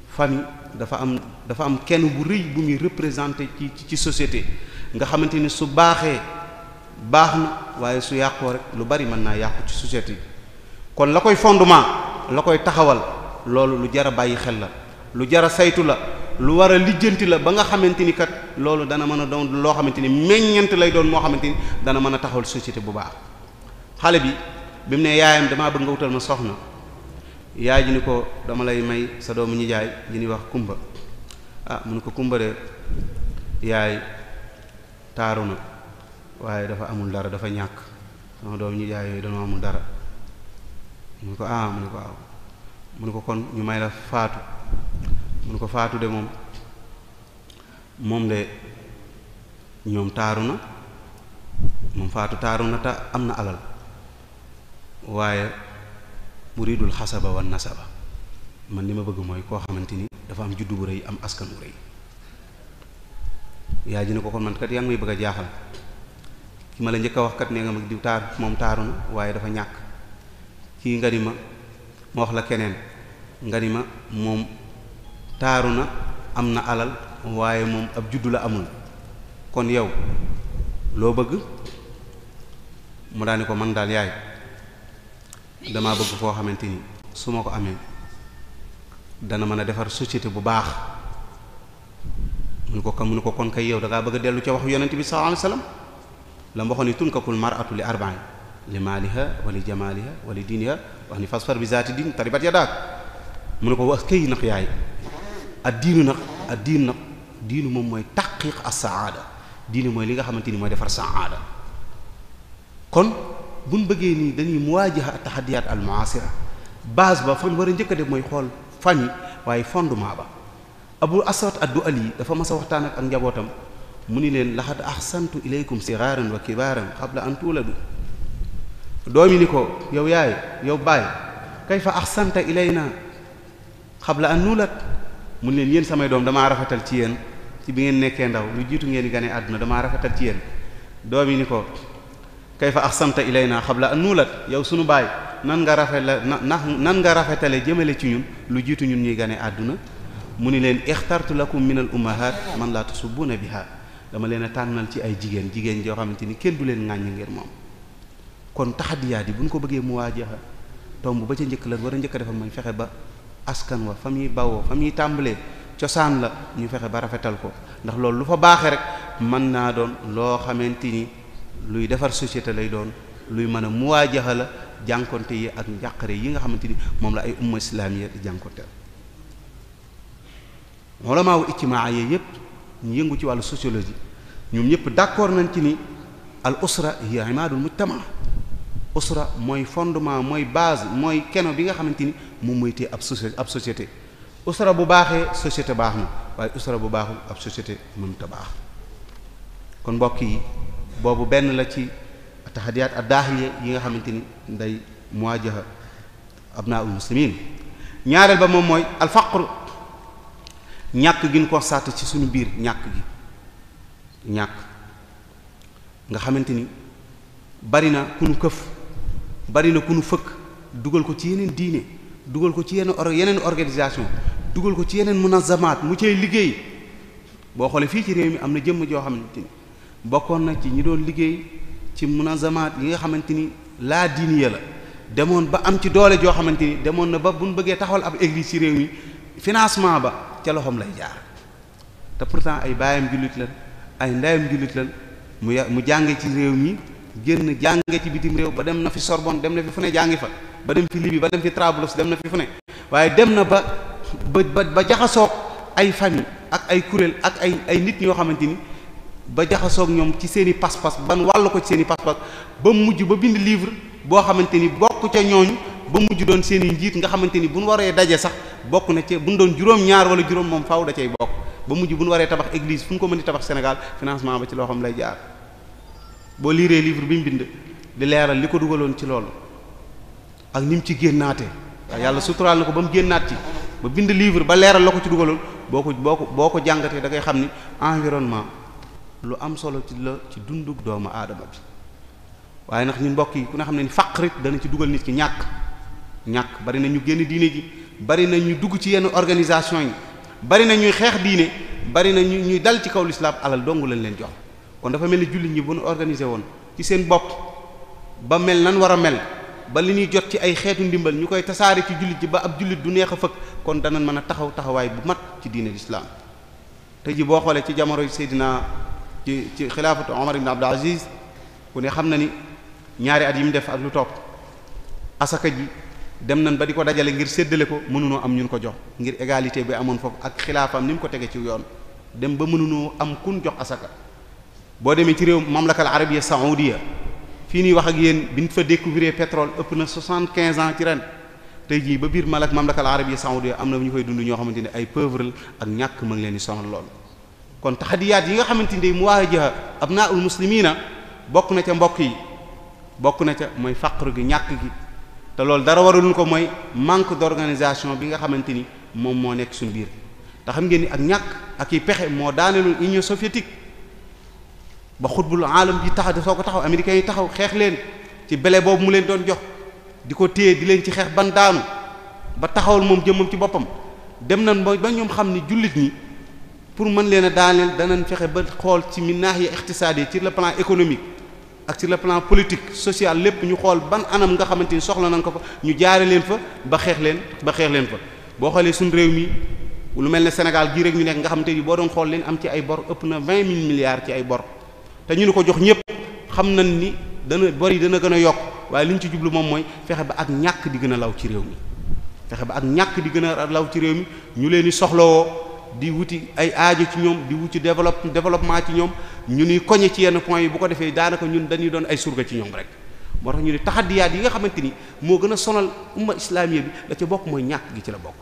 famille dafa am kenn bu rëy bu muy représenter ci société nga xamante ni su baaxee baax na waaye su yàqoo rek lu bari mën naa yàqu ci société kon la koy fondement la koy taxawal loolu lu jar a bàyyi xel la lu jar a saytu la lu war a lijjanti la ba nga xamante ni kat loolu dana mën a doon loo xamante ni meññeent lay doon moo xamante ni dana mën a taxawal société bu baax xale bi mu ne yaayam damaa bëgg nga wutal ma soxna yaay ji ni ko dama lay may sa doomu nijaay ji ni wax kumba mu ne ko kumba de yaay taaru na waaye dafa amul dara dafa ñàkk sama doomu nijaay yooyu dañoo amul dara mu ne ko mu ne ko waaw mu ne ko kon ñu may la faatu mu ne ko faatu de moom de ñoom taaru na moom faatu taaru na te am na alal waaye muridul xasaba wan nasaba man li ma bëgg mooy koo xamante ni dafa am juddu bu rëy am askan bu rëy yaay ji ne ko kon man kat yaa ngi may bëgg a jaaxal ki ma la njëkk a wax kat nee nga ma diw moom taaru na waaye dafa ñàkk kii nga ni ma wax la keneen nga ni ma moom taaru na am na alal waaye moom ab juddu la amul kon yow loo bëgg mu daani ko man daal yaay damaa bëgg foo xamante ni su ma ko amee dana mën a defar société bu baax mu ne ko kon kay yow da ngaa bëgg a dellu ca waxu yonent bi sallallahu alayhi wasallam la ma waxoon ni tunkakul mar'atu li arba'in li maaliha wa li jamaliha wa li diiniha wax ni fasfar bi zaati diin taribat yadaak mu ne ko wax këy nag yaay diinu nag diinu moom mooy taqiq as-saada diinu mooy li nga xamante ni mooy defar saada kon buñ bëggee nii dañuy muwaajaha at-tahaddiyat al-mu'asira base ba fan war a njëkk a def mooy xool famille waaye fondement ba Abu Aswad ad-Du'ali dafa mas a waxtaan ak njabootam mu ni leen laqad ahsantu ilaykum sigharan wa kibaran qabla an tuladu doomi ni ko yow yaay yow baay kayfa ahsanta ilayna qabla an nulat mu leen yéen samay doom damaa rafetal ci yéen ci bi ngeen nekkee ndaw lu jiitu ngeen di gane àdduna damaa rafetal ci yéen doomi ni ko kayfa ahsanta ilayna qabla an nulat yow sunu baay nan nga rafetale jëmale ci ñun lu jiitu ñun ñuy gane àdduna mu ni leen ixtartu lakum min al ummahat man la tasubuna biha dama leen a tànnal ci ay jigéen joo xamante ni kenn du leen ŋàññ ngir moom kon taxadiyaat yi bu ñu ko bëggee muwaajaha tomb ba ca njëkk la war a njëkk a defal mooy fexe ba askan wa fa muy bawoo fa muy tàmbalee cosaan la ñu fexe ba rafetal ko ndax loolu lu fa baaxee rek mën naa doon loo xamante ni luy defar société lay doon luy mën a muwaajaha la jànkonte yi ak njàqare yi nga xamante ni moom la ay umma islamiya di jànkonte ulama wu ijtimaa yi yépp ñu yëngu ci wàllu sociologie ñoom ñëpp d'accord nañ ci ni al usra hiya imaadul mujtama usra mooy fondement mooy base mooy keno bi nga xamante ni moom mooy téye ab société usra bu baaxee société baax na waaye usra bu baaxul ab société mënut a baax. kon mbokk yi boobu benn la ci tahadiyaat ad-daahiya yi nga xamante ni nday muwaajaha abnaa'ul muslimiin. ñaareel ba moom mooy alfaqr, ñàkk gi ñu constaté ci suñu biir ñàkk nga xamante ni bari na ku nu këf, bari na ku nu fëkk dugal ko ci yeneen diine, dugal ko ci yeneen organisation, dugal ko ci yeneen munazamaat mu cay liggéey. boo xoolee fii ci réew mi am na jëmm joo xamante ni bokkoon na ci ñi doon liggéey ci munazamaat yi nga xamante ni laa diiniya la, demoon ba am ci doole joo xamante ni demoon na ba bu ñu bëggee taxawal ab église ci réew mi financement ba ca loxoom lay jaar. te pourtant ay baayam jullit lan, ay ndeyam jullit lan, mu jànge ci réew mi, génn jànge ci bitim réew ba dem na fi Sorbonne, dem na fi fu ne jàngi fa, ba dem fi Libye, ba dem fi Trablus, dem na fi fu ne. waaye dem na ba jaxasoog ay famille ak ay kuréel ak ay nit ñoo xamante ni ba jaxasoog ñoom ci seen i pas-pas ban wàll ko ci seen i pas-pas ba mujj ba bind livre boo xamante ni bokk ca ñooñu ba mujj doon seen i njiit nga xamante ni bu ñu waree daje sax bokk na ci bu ñu doon juróom-ñaar wala juróom moom faaw da cay bokk. ba mujj bu ñu waree tabax église fu ñu ko mën di tabax Sénégal financement ba ci loxoom lay jaar. boo liiree livre bi mu bind di leeral li ko dugaloon ci loolu ak ni mu ci génnaatee waaye yàlla suturaal na ko ba mu génnaat ci ba bind livre ba leeral la ko ci dugaloon boo ko jàngatee da ngay xam ni environnement lu am solo ci la ci dunduk doomu aadama bi. waaye nag ñun mbokk yi ku ne xam ne ni faqrit dana ci dugal nit ki ñàkk bari na ñu génn diine ji, bari na ñu dugg ci yenn organisation yi, bari na ñuy xeex diine, bari na ñuy dal ci kaw lislaam, alal dong lañ leen jox. kon dafa mel ni jullit ñi bu ñu organisé woon ci seen bopp ba mel nan war a mel ba li ñuy jot ci ay xeetu ndimbal ñu koy tasaare ci jullit ji ba ab jullit du neex a fëkk, kon danañ mën a taxawaay bu mat ci diine lislaam. te ji boo xoolee ci jamono Seydina ci xilaafatu Omar ibn Abdul Aziz ku ne xam na ni ñaari at yi mu def ak lu topp asaka ji dem nañ ba di ko dajale ngir séddale ko mënunoo am ñun ko jox ngir égalité bi amoon foofu ak xilaafam ni mu ko tege ci yoon dem ba mënunoo am kun jox asaka. boo demee ci réew mamlaka al arabia saoudia fii nii wax ak yéen bi ñu fa découvrir pétrole ëpp na 75 ans ci ren tey jii ba biir mamlaka al arabia saoudia am na ñu koy dund ñoo xamante ne ay pauvre ak ñàkk ma ngi leen di sonal lool. kon taxadiyaat yi nga xamante ni muwaajaha abnaa'ul muslimiina bokk na ca mbokk yi bokk na ca mooy faqr gi ñàkk gi. te loolu dara waralul ko mooy manque d'organisation bi nga xamante ni moom moo nekk suñu biir te xam ngeen ni ak ñàkk ak i pexe moo daaneelu Union soviétique ba xutbul aalam bi taxaw soo ko taxaw américains yi taxaw xeex leen ci bele boobu mu leen doon jox di ko téye di leen ci xeex ban daanu ba taxawal moom jëmmam ci boppam. dem nañ ba ñoom xam ni jullit ñi pour mën leen a daaneel danañ fexe ba xool ci min naahiya iqtisaadi ci le plan économique ak sur le plan politique social lépp ñu xool ban anam nga xamante ni soxla nañ ko fa ñu jaare leen fa ba xeex leen fa. boo xoolee suñu réew mi lu mel ne Sénégal gii rek ñu nekk nga xamante ni boo doon xool leen am ci ay bor ëpp na 20 000 milliards ci ay bor te ñu ni ko jox ñëpp xam nañ ni bor yi dana gën a yokk waaye li ñu ci jublu moom mooy fexe ba ak ñàkk di gën a law ci réew mi ñu leen di soxlawoo di wuti ay aajo ci ñoom di wuti développement ci ñoom ñu ni koñe ci yenn points yi bu ko defee daanaka ñun dañuy doon ay surga ci ñoom rek. moo tax ñu ni taxadiyaat yi nga xamante ni moo gën a sonal umma islamiya bi la ca bokk mooy ñàkk gi ci la bokk.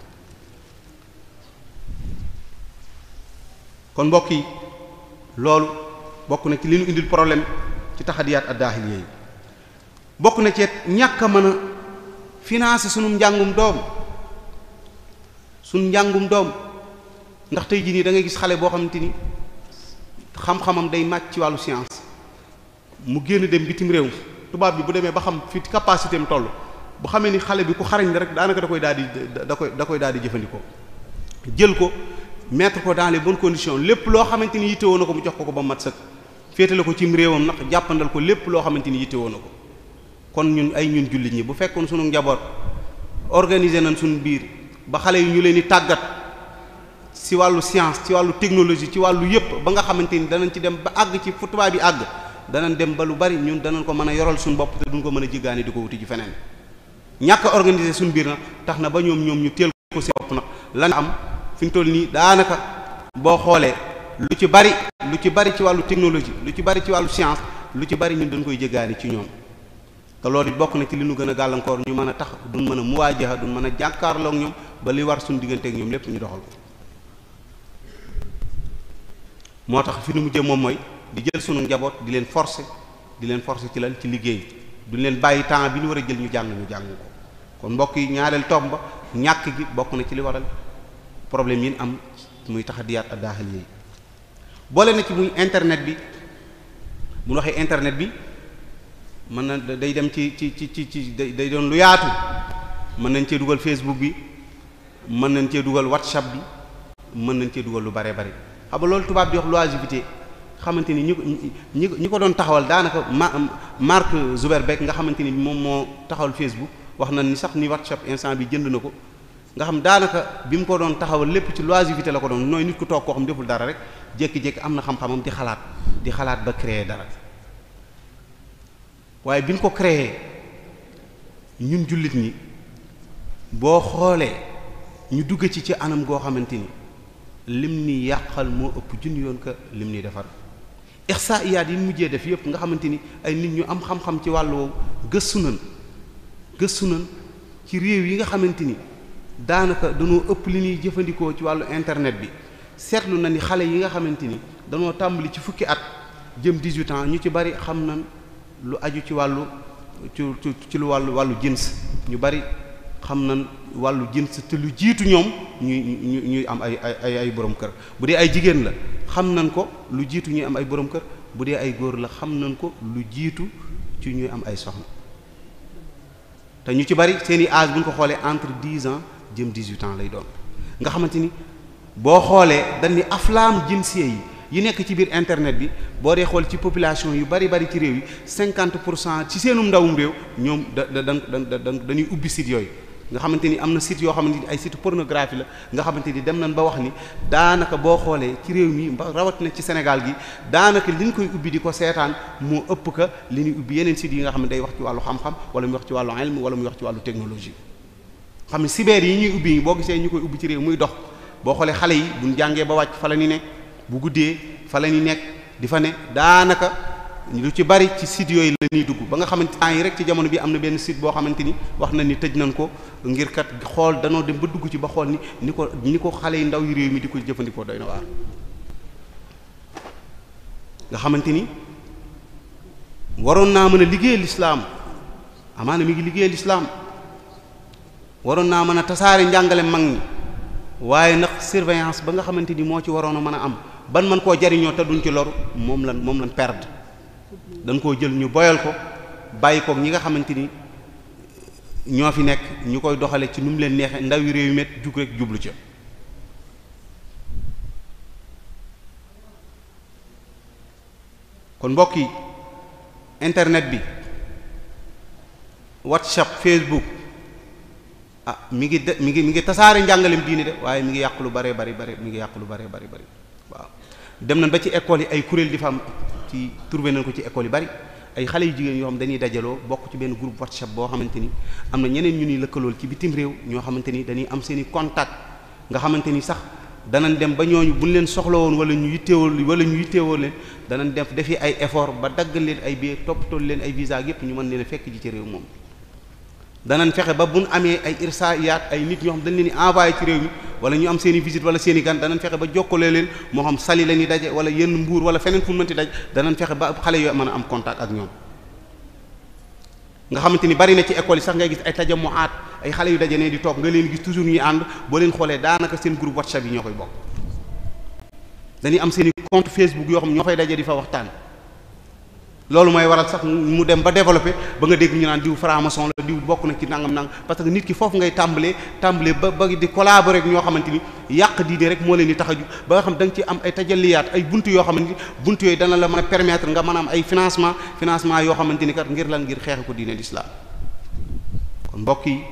kon mbokk yi loolu bokk na ci li ñu indil problème ci taxadiyaat ad-daahiliya yi bokk na ci ñàkk a mën a financer sunu njàngum doom ndax tey jii nii da ngay gis xale boo xamante ni xam-xamam day màcc ci wàllu science mu génn dem bitim réew tubaab bi bu demee ba xam fi capacité am toll bu xamee ni xale bi ku xarañ rek daanaka da koy daal di jëfandikoo jël ko mettre ko dans les bonnes conditions lépp loo xamante ni yittewoo na ko mu jox ko ba mat sëkk féetale ko cim réewam nag jàppandal ko lépp loo xamante ni yittewoo na ko. kon ñun jullit ñi bu fekkoon sunu njaboot organiser nañ suñu biir ba xale yi ñu leen di tàggat ci wàllu science ci wàllu technologie ci wàllu yépp ba nga xamante ni danañ ci dem ba àgg ci fu tubaab bi àgg danañ dem ba lu bari ñun danañ ko mën a yoral suñu bopp te duñ ko mën a jiggaani di ko wuti ci feneen. ñàkk a organiser suñu biir nag tax na ba ñoom ñu teel ko ci bopp nag lan am fi ñu toll nii daanaka boo xoolee lu ci bari ci wàllu technologie lu ci bari ci wàllu science lu ci bari ñun dañ koy jéggaani ci ñoom te loolu it bokk na ci li nu gën a gàllankoor ñu mën a tax duñ mën a muwaajaha duñ mën a jàkkaarloog ñoom ba li war suñu digganteeg ñoom lépp ñu doxal ko. moo tax fi nu mujjee moom mooy di jël sunu njaboot di leen forcer ci lan ci liggéey duñ leen bàyyi temps bi ñu war a jël ñu jàng ko kon mbokk yi ñaareel tomb ba ñàkk gi bokk na ci li waral problème yi am muy taxadiyaat ak daaxal yi boole na ci muy internet bi bu ñu waxee internet bi mën na day dem ci day doon lu yaatu mën nañ cee dugal Facebook bi mën nañ cee dugal WhatsApp bi mën nañ cee dugal lu bare bare xam nga loolu tubaab di wax l'oisiveté xamante ni ñi ko doon taxawal daanaka Mark Zuckerberg nga xamante ni moom moo taxawal Facebook wax na ni sax ni WhatsApp instant bi jënd na ko nga xam daanaka bi mu ko doon taxawal lépp ci l'oisiveté la ko doon nooy nit ku toog koo xam deful dara rek jékki-jékki am na xam-xamam di xalaat ba créer dara waaye bi ñu ko créer ñun jullit ñi boo xoolee ñu dugg ci anam goo xamante ni lim ni yàqal moo ëpp junni yoon ka lim ni defar ihsaiyaat yi mujjee def yëpp nga xamante ni ay nit ñu am xam-xam ci wàllu woowu gëstu nañ ci réew yi nga xamante ni daanaka dañoo ëpp li ñuy jëfandikoo ci wàllu internet bi seetlu na ni xale yi nga xamante ni dañoo tàmbali ci fukki at jëm 18 ans ñu ci bari xam nañ lu aju ci wàllu ci lu wàllu jins ñu bari xam nañ wàllu jins te lu jiitu ñoom ñuy am ay borom kër bu dee ay jigéen la xam nañ ko lu jiitu ñuy am ay borom kër bu dee ay góor la xam nañ ko lu jiitu ci ñuy am ay soxna te ñu ci bari seeni âge bu ñu ko xoolee entre 10 ans jëm 18 ans lay doon nga xamante ni boo xoolee dañ ni aflaam jinsiye yi nekk ci biir internet bi boo dee xool ci population yu bari ci réew yi 50% ci seenum ndawum réew ñoom dañuy ubbi site yooyu nga xamante ni am na site yoo xamante ni ay site pornographie la nga xamante ni dem nañ ba wax ni daanaka boo xoolee ci réew mi rawat na ci Sénégal gi daanaka li ñu koy ubbi di ko seetaan moo ëpp ka li ñuy ubbi yeneen sites yi nga xam ne day wax ci wàllu xam-xam wala muy wax ci wàllu ilm wala muy wax ci wàllu technologie xam ne cyber yi ñuy ubbi boo gisee ñu koy ubbi ci réew muy dox boo xoolee xale yi buñ jàngee ba wàcc fa la ni ne bu guddee fa la ni nekk di fa ne daanaka lu ci bari ci site yooyu la ñuy dugg ba nga xamante temps yi rek ci jamono bi am na benn site boo xamante ni wax na ni tëj nañ ko ngir kat xool danoo dem ba dugg ci ba xool ni ko xale yi ndaw yi réew mi di ko jëfandikoo doy na waar nga xamante ni waroon naa mën a liggéeyal lislaam amaana mi ngi liggéeyal lislaam waroon naa mën a tasaare njàngale mag ñi waaye nag surveillance ba nga xamante ni moo ci waroon a mën a am ban man koo jariñoo te duñ ci loru moom lan perdre dañ koo jël ñu boyal ko bàyyi koog ñi nga xamante ni ñoo fi nekk ñu koy doxale ci nu mu leen neexee ndaw yi réew yi met jug rek jublu ca kon mbokk yi internet bi WhatsApp Facebook mi ngi tasaare njàngalem diine de waaye mi ngi yàq lu bare bari waaw dem nañ ba ci école yi ay kuréel di fa am ci trouvé nañ ko ci école yu bari ay xale yu jigéen yoo xam dañuy dajaloo bokk ci benn groupe WhatsApp boo xamante ni am na ñeneen ñu ni lëkkalool ci bitim réew ñoo xamante ni dañuy am seen i contact nga xamante ni sax danañ dem ba ñooñu buñ leen soxla woon wala ñu yitteewoo leen danañ def defi ay effort ba daggal leen ay biir toppatoo leen ay visa yépp ñu mën leen a fekk ji ci réew moom danañ fexe ba buñ amee ay irsaayaat ay nit ñoo xam dañ leen di envoyé ci réew mi wala ñu am seen i visite wala seen i gan danañ fexe ba jokkalee leen moo xam sali la ñuy daje wala yenn mbuur wala feneen fu mu mënti daj danañ fexe ba xale yooyu mën a am contact ak ñoom nga xamante ni bari na ci école yi sax ngay gis ay tajamuaat ay xale yu daje ne di toog nga leen gis toujours ñuy ànd boo leen xoolee daanaka seen groupe WhatsApp yi ñoo koy bokk dañuy am seen i compte Facebook yoo xam ñoo fay daje di fa waxtaan loolu mooy waral sax mu dem ba développé ba nga dégg ñu naan diw franc-maçon la diw bokk na ci nangam parce que nit ki foofu ngay tàmbalee ba di collaborer ak ñoo xamante ni yàq diine rek moo leen di tax a ju ba nga xam da nga ci am ay tajalliyaat ay buntu yoo xamante ni buntu yooyu dana la mën a permettre nga mën a am ay financement yoo xamante ni kat ngir lan ngir xeexe ko diine l'islam kon mbokk yi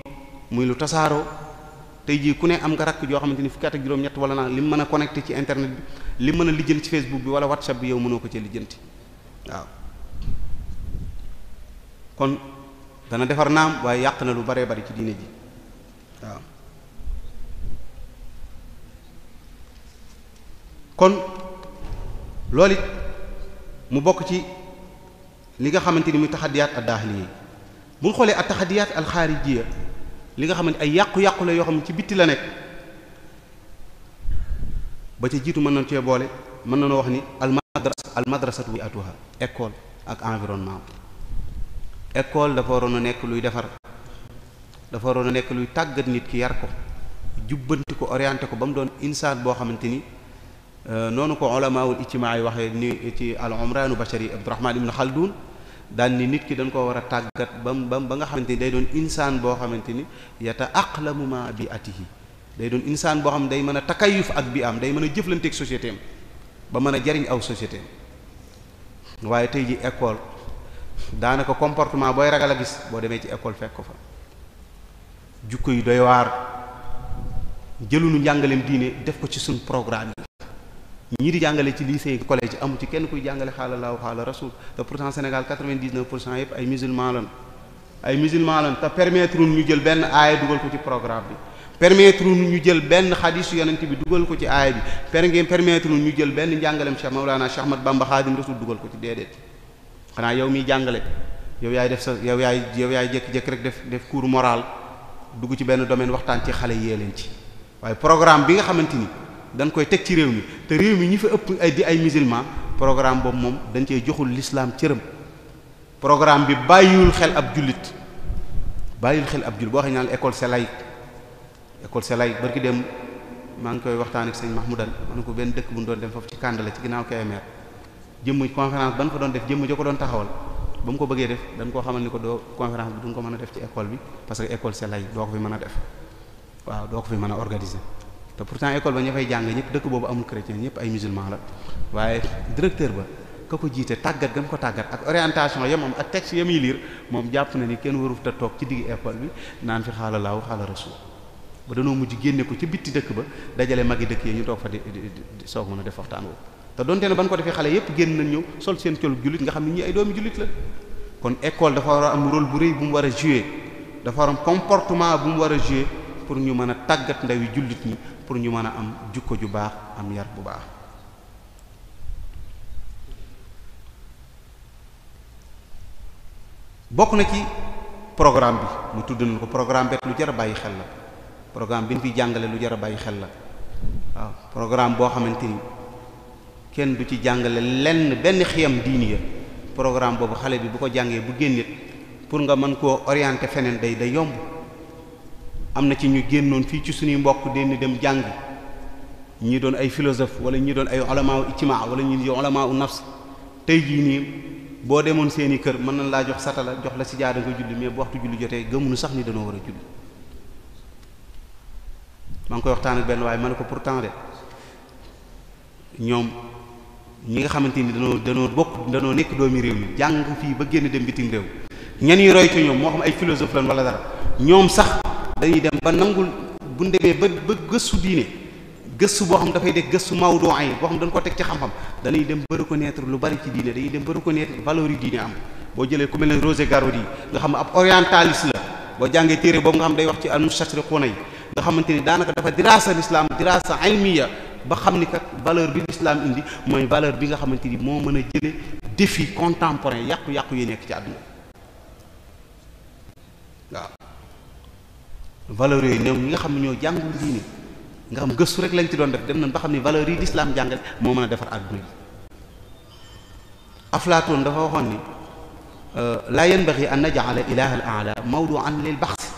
muy lu tasaaroo tey jii ku ne am nga rakk yoo xamante ni fukki at ak juróom-ñett wala naa li mu mën a connecté ci internet bi li mën a lijjanti ci Facebook bi wala WhatsApp bi yow mënoo ko ci lijjanti waaw kon dana defar naam waaye yàq na lu baree bari ci diine ji waaw kon loolu it mu bokk ci li nga xamante ni muy taxadiyaat ad-daaxili yi bu ñu xoolee at-taxadiyaat al-xaarijiya li nga xam ne ay yàqu-yàqu la yoo xam ne ci bitti la nekk ba ca jiitu mën nañu cee boole mën nañoo wax ni al-madrasatu wa atuha école ak environnement école dafa waroon a nekk luy defar dafa waroon a nekk luy tàggat nit ki yar ko jubbanti ko orienté ko ba mu doon insaan boo xamante ni noonu ko ulamaawul ijtimaa yi waxee ni ci al-umraanu bashari Abdurrahman ibn Khaldun daal ni nit ki dañ koo war a tàggat ba nga xamante ni day doon insaan boo xamante ni yata'aqlamu ma bi'atihi day doon insaan boo xam ne day mën a takayuf ak bi am day mën a jëflanteeg société am ba mën a jariñ aw société am waaye tey ji école daanaka comportement booy ragal a gis boo demee ci école fekk ko fa jukko yi doy waar jëlunu njàngaleem diine def ko ci suñ programme yi ñii di jàngale ci lycée collège amu ci kenn kuy jàngale xaala laahu xaala rasul te pourtant Sénégal 99% yëpp ay musulmans lan te permettre ñu jël benn aaya dugal ko ci programme bi permettre ñu jël benn xadisu yonent bi dugal ko ci aaya bi permettre ñu jël benn njàngaleem Cheikh Mawlana Cheikh Ahmad Bamba Xaadim Rasul dugal ko ci déedéet xanaa yow miy jàngale yow yaay def sa yow yaay jékki-jékki rek def cours moral dugg ci benn domaine waxtaan ci xale yee leen ci waaye programme bi nga xamante ni dañ koy teg ci réew mi te réew mi ñi fa ëpp ay musulman programme boobu moom dañ cee joxul l'islam cëram programme bi bàyyiwul xel ab jullit boo xam ne école c'est laïque barki dem maa ngi koy waxtaan ak sëñ Mahmoudan ma ne ko benn dëkk bu ñu doon dem foofu ci Kandala ci ginnaaw Kébémer jëmm conférence ban fa doon def jëmm jo ko doon taxawal ba mu ko bëggee def dañ koo xamal ni ko doo conférence bi duñ ko mën a def ci école bi parce que école c'est laïque doo ko fi mën a def waaw doo ko fi mën a organiser te pourtant école ba ña fay jàng ñëpp dëkk boobu amul chrétien ñëpp ay musulman la waaye directeur ba ka ko jiite tàggat gam ko tàggat ak orientation yam am ak texte yamuy lire moom jàpp na ni kenn waruf te toog ci digg école bi naan fi xaala laahu xaala rasul ba danoo mujj génne ko ci bitti dëkk ba dajale magi dëkk yi ñu toog fa di soog mën a def waxtaan woowu te donte ne ban ko defee xale yépp génn nañ ñëw sol seen colub jullit nga xam ne ñi ay doomi jullit la kon école dafa war a am rôle bu rëy bu mu war a jouer dafa war a am comportement bu mu war a jouer pour ñu mën a tàggat ndawi jullit ñi pour ñu mën a am jukko ju baax am yar bu baax bokk na ci programme bi mu tudd nañ ko programme bet lu jar a bàyyi xel la programme bi ñu fiy jàngale lu jar a bàyyi xel la waaw programme boo xamante ni kenn du ci jàngale lenn benn xiyam diini ya programme boobu xale bi bu ko jàngee bu génnit pour nga mën koo orienter feneen day yomb am na ci ñu génnoon fii ci suñuy mbokk den dem jàng ñi doon ay philosophe wala ñi doon ay ulama ijtimaa wala ñi doon ulama nafs tey jii nii boo demoon seeni kër mën nañ laa jox satala jox la sijaada nga julli mais bu waxtu julli jotee gëmuñu sax ni dañoo war a julli maa ngi koy waxtaan ak benn waaye ma ne ko pourtant de ñoom ñi nga xamante ni danoo nekk doomi réew mi jàng fii ba génn dem bitim réew ñen yi roy ci ñoom moo xam ay philosophe lan wala dara ñoom sax dañuy dem ba nangul bu demee ba gëstu diine gëstu boo xam dafay def gëstu mawdu'i boo xam dañ ko teg ci xam-xam dañuy dem ba reconnaître lu bari ci diine dañuy dem ba reconnaître valeur yi diine am boo jëlee ku mel ne Roger Garaudy nga xam ne ab orientaliste la boo jàngee téere boobu nga xam day wax ci al-mustashriquna yi nga xamante ni daanaka dafa dirasa l'islam dirasa ilmiya ba xam ni kat valeur bi l'islam indi mooy valeur bi nga xamante ni moo mën a jële défi contemporain yàqu-yàqu yi nekk ci àdduna waaw valeur yooyu ñoom ñi nga xam ne ñoo jàngul diine nga xam gëstu rek lañ ci doon def dem nañ ba xam ne valeur yi l'islam jàngale moo mën a defar àdduna yi Aflaatoon dafa waxoon ni laa yanbaghi an naj'ala ilaha al-a'la mawdu'an lil baxs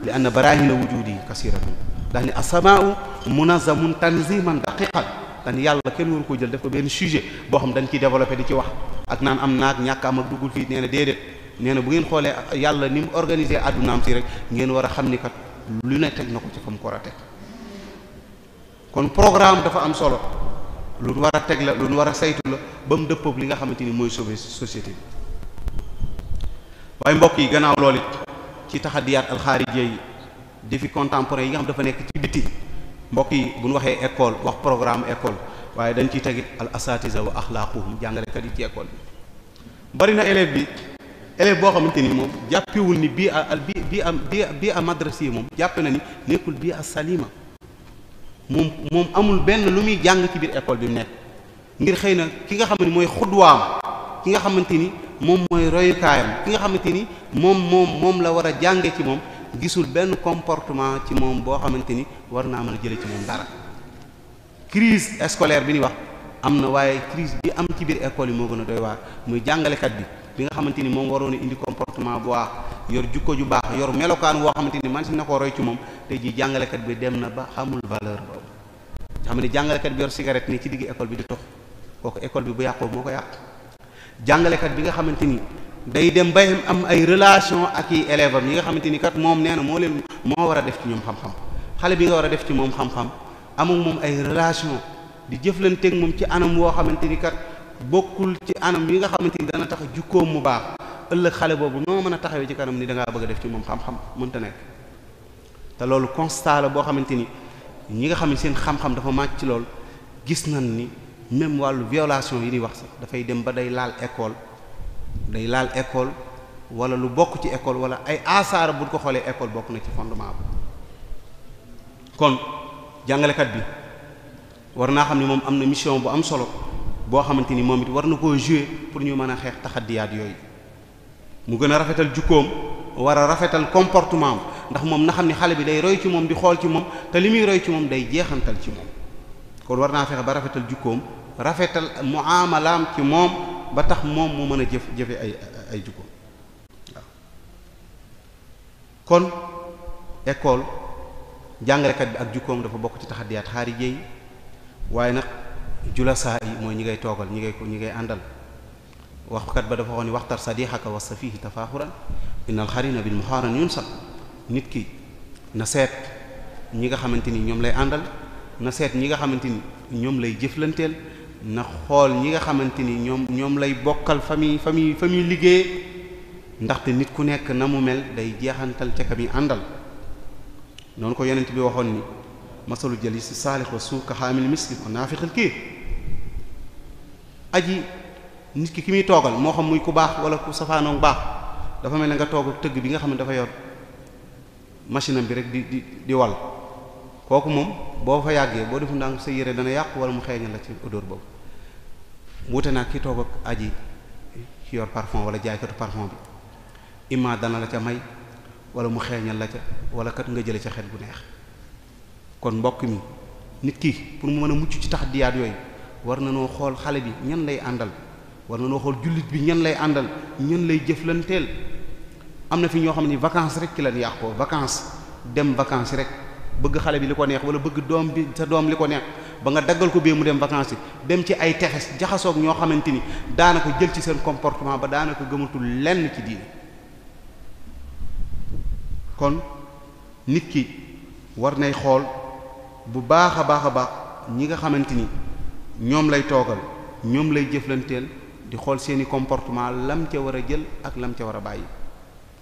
li anna barahina wujudi kasiratun dax ni as-samaa'u munazzamun tanziman daqiqan dax ni yàlla kenn waru ko jël def ko benn sujet boo xam dañ ciy développé di ci wax ak naan am naag ñàkk am ak duggul fii nee na déedéet nee na bu ngeen xoolee yàlla ni mu organisé àddunaam si rek ngeen war a xam ni kat lu ne teg na ko ci fa mu ko war a teg kon programme dafa am solo lu war a teg la lu war a saytu la ba mu dëppoog li nga xamante ni mooy sauver société bi waaye mbokk yi gannaaw loolu it ci taxadiyaat alxaarijiya yi défi contemporain yi nga xam dafa nekk ci biti mbokk yi bu ñu waxee école wax programme école waaye dañ ciy tegit al asatiza wa axlaaquhum jàngalekat yi ci école bi bari na élève boo xamante ni moom jàppewul ni bii a madrasi moom jàppe na ni nekkul bii a salima moom amul benn lu muy jàng ci biir école bi mu nekk ngir xëy na ki nga xam ne mooy xudwaam ki nga xamante ni moom mooy royukaayam ki nga xamante ni moom la war a jànge ci moom gisul benn comportement ci moom boo xamante ni war naa mën a jële ci moom dara. Crise scolaire bi ñuy wax am na, waaye crise bi am ci biir école yi moo gën a doy waar, muy jàngalekat bi nga xamante ni moom waroon a indi comportement bu baax, yor jukko ju baax, yor melokaan woo xamante ni man si na ko roy ci moom, tey jii jàngalekat bi dem na ba xamul valeur boobu. xam ne jàngalekat bi yor cigarette ni ci digg école bi di tox, kooku école bi bu yàqoo moo ko yàq. jàngalekat bi nga xamante ni day dem bay am ay relation ak i élèves am yi nga xamante ni kat moom nee na moo war a def ci ñoom xam-xam. xale bi nga war a def ci moom xam-xam amul moom ay relation di jëflanteeg moom ci anam woo xamante ni kat bokkul ci anam yi nga xamante ni dana tax jukkoom mu baax, ëllëg xale boobu noo mën a taxawee ci kanam ni da ngaa bëgg a def ci moom xam-xam mënta nekk. te loolu constat la boo xamante ni ñi nga xam ne seen xam-xam dafa màcc ci loolu gis nañ ni même wàllu violation yi ñuy wax sax dafay dem ba day laal école wala lu bokk ci école wala ay asaara bu ko xoolee école bokk na ci fondement bi. kon jàngalekat bi war naa xam ni moom am na mission bu am solo boo xamante ni moom it war na koo jouer pour ñu mën a xeex taxaddiyaat yooyu. mu gën a rafetal jukkoom, war a rafetal comportement am, ndax moom na xam ni xale bi day roy ci moom di xool ci moom, te li muy roy ci moom day jeexantal ci moom. kon war naa fexe ba rafetal jukkoom, rafetal muamalaam ci moom ba tax moom mu mën a jëfe ay jukkoom waaw. kon école jàngalekat bi ak jukkoom dafa bokk ci taxaddiyaat xaarije yi, waaye nag julasaa yi mooy ñi ngay toogal ñi ngay àndal. waxkat ba dafa waxoon ni waxtar sadixaka wa safihi tafaaxuran innal xarina bil muxaaran yunsa. nit ki na seet ñi nga xamante ni ñoom lay àndal, na seet ñi nga xamante ni ñoom lay jëflanteel, na xool ñi nga xamante ni ñoom lay bokkal famille liggéey, ndaxte nit ku nekk na mu mel day jeexantal ca ka mi àndal. noonu ko yonent bi waxoon ni masalu jalisi saalix wa suu ka xaamil miski wa naafiqil kiir. aji nit ki muy toogal moo xam muy ku baax wala ku safaanoog baax, dafa mel ne nga toog ak tëgg bi nga xam ne dafa yor machine am bi rek di wal. kooku moom boo fa yàggee boo defu ndànk sa yére dana yàqu wala mu xeeñal la ci odeur boobu. wuute naa ki toog ak aji ci yor parfum wala jaaykatu parfum bi, imma dana la ca may wala mu xeeñal la ca wala kat nga jële ca xet bu neex. kon mbokk mi nit ki pour mu mën a mucc ci taxaddiyaat yooyu war na noo xool xale bi ñan lay àndal, war na noo xool jullit bi ñan lay àndal, ñan lay jëflanteel. am na fi ñoo xam ni vacances rek ki lañ yàqoo, vacances dem vacances rek bëgg xale bi li ko neex wala bëgg doom bi sa doom li ko neex ba nga daggal ko bee mu dem vacances yi dem ci ay tefes jaxasoog ñoo xamante ni daanaka jël ci seen comportement ba daanaka gëmatul lenn ci diine. kon nit ki war nay xool bu baax a baax ñi nga xamante ni ñoom lay toogal, ñoom lay jëflanteel, di xool seeni comportement lam ca war a jël ak lam ca war a bàyyi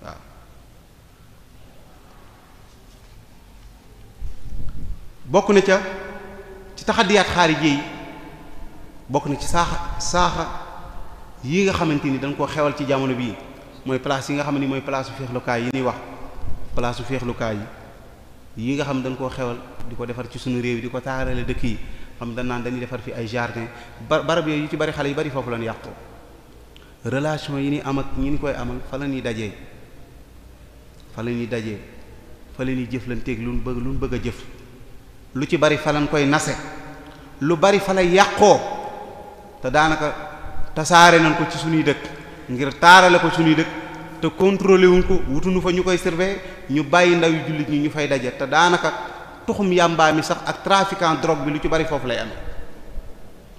waaw. bokk na ca ci taxaddiyaat xaarije yi, bokk na ci saaxa yi nga xamante ni dañ koo xewal ci jamono bii, mooy place yi nga xam ne mooy place su féexlukaay yi ñuy wax place su féexlukaay yi nga xam dañ koo xewal di ko defar ci suñu réew yi di ko taarale dëkk yi, xam dañ naan dañuy defar fi ay jardin barab yooyu yu ci bari xale yu bari foofu lañu yàqoo. relation yi ni am ak ñi ni koy amal fa la ñuy dajee fa la ñuy jëflanteeg lu ñu bëgg a jëf, lu ci bari fa lañ koy nase, lu bari fa lay yàqoo, te daanaka tasaare nañ ko ci suñuy dëkk ngir taarale ko suñuy dëkk te contrôlé wuñ ko, wutuñu fa ñu koy surveiller, ñu bàyyi ndaw yu jullit ñi ñu fay daje, te daanaka tuxum yàmbaa mi sax ak trafiquant drogue bi lu ci bari foofu lay amee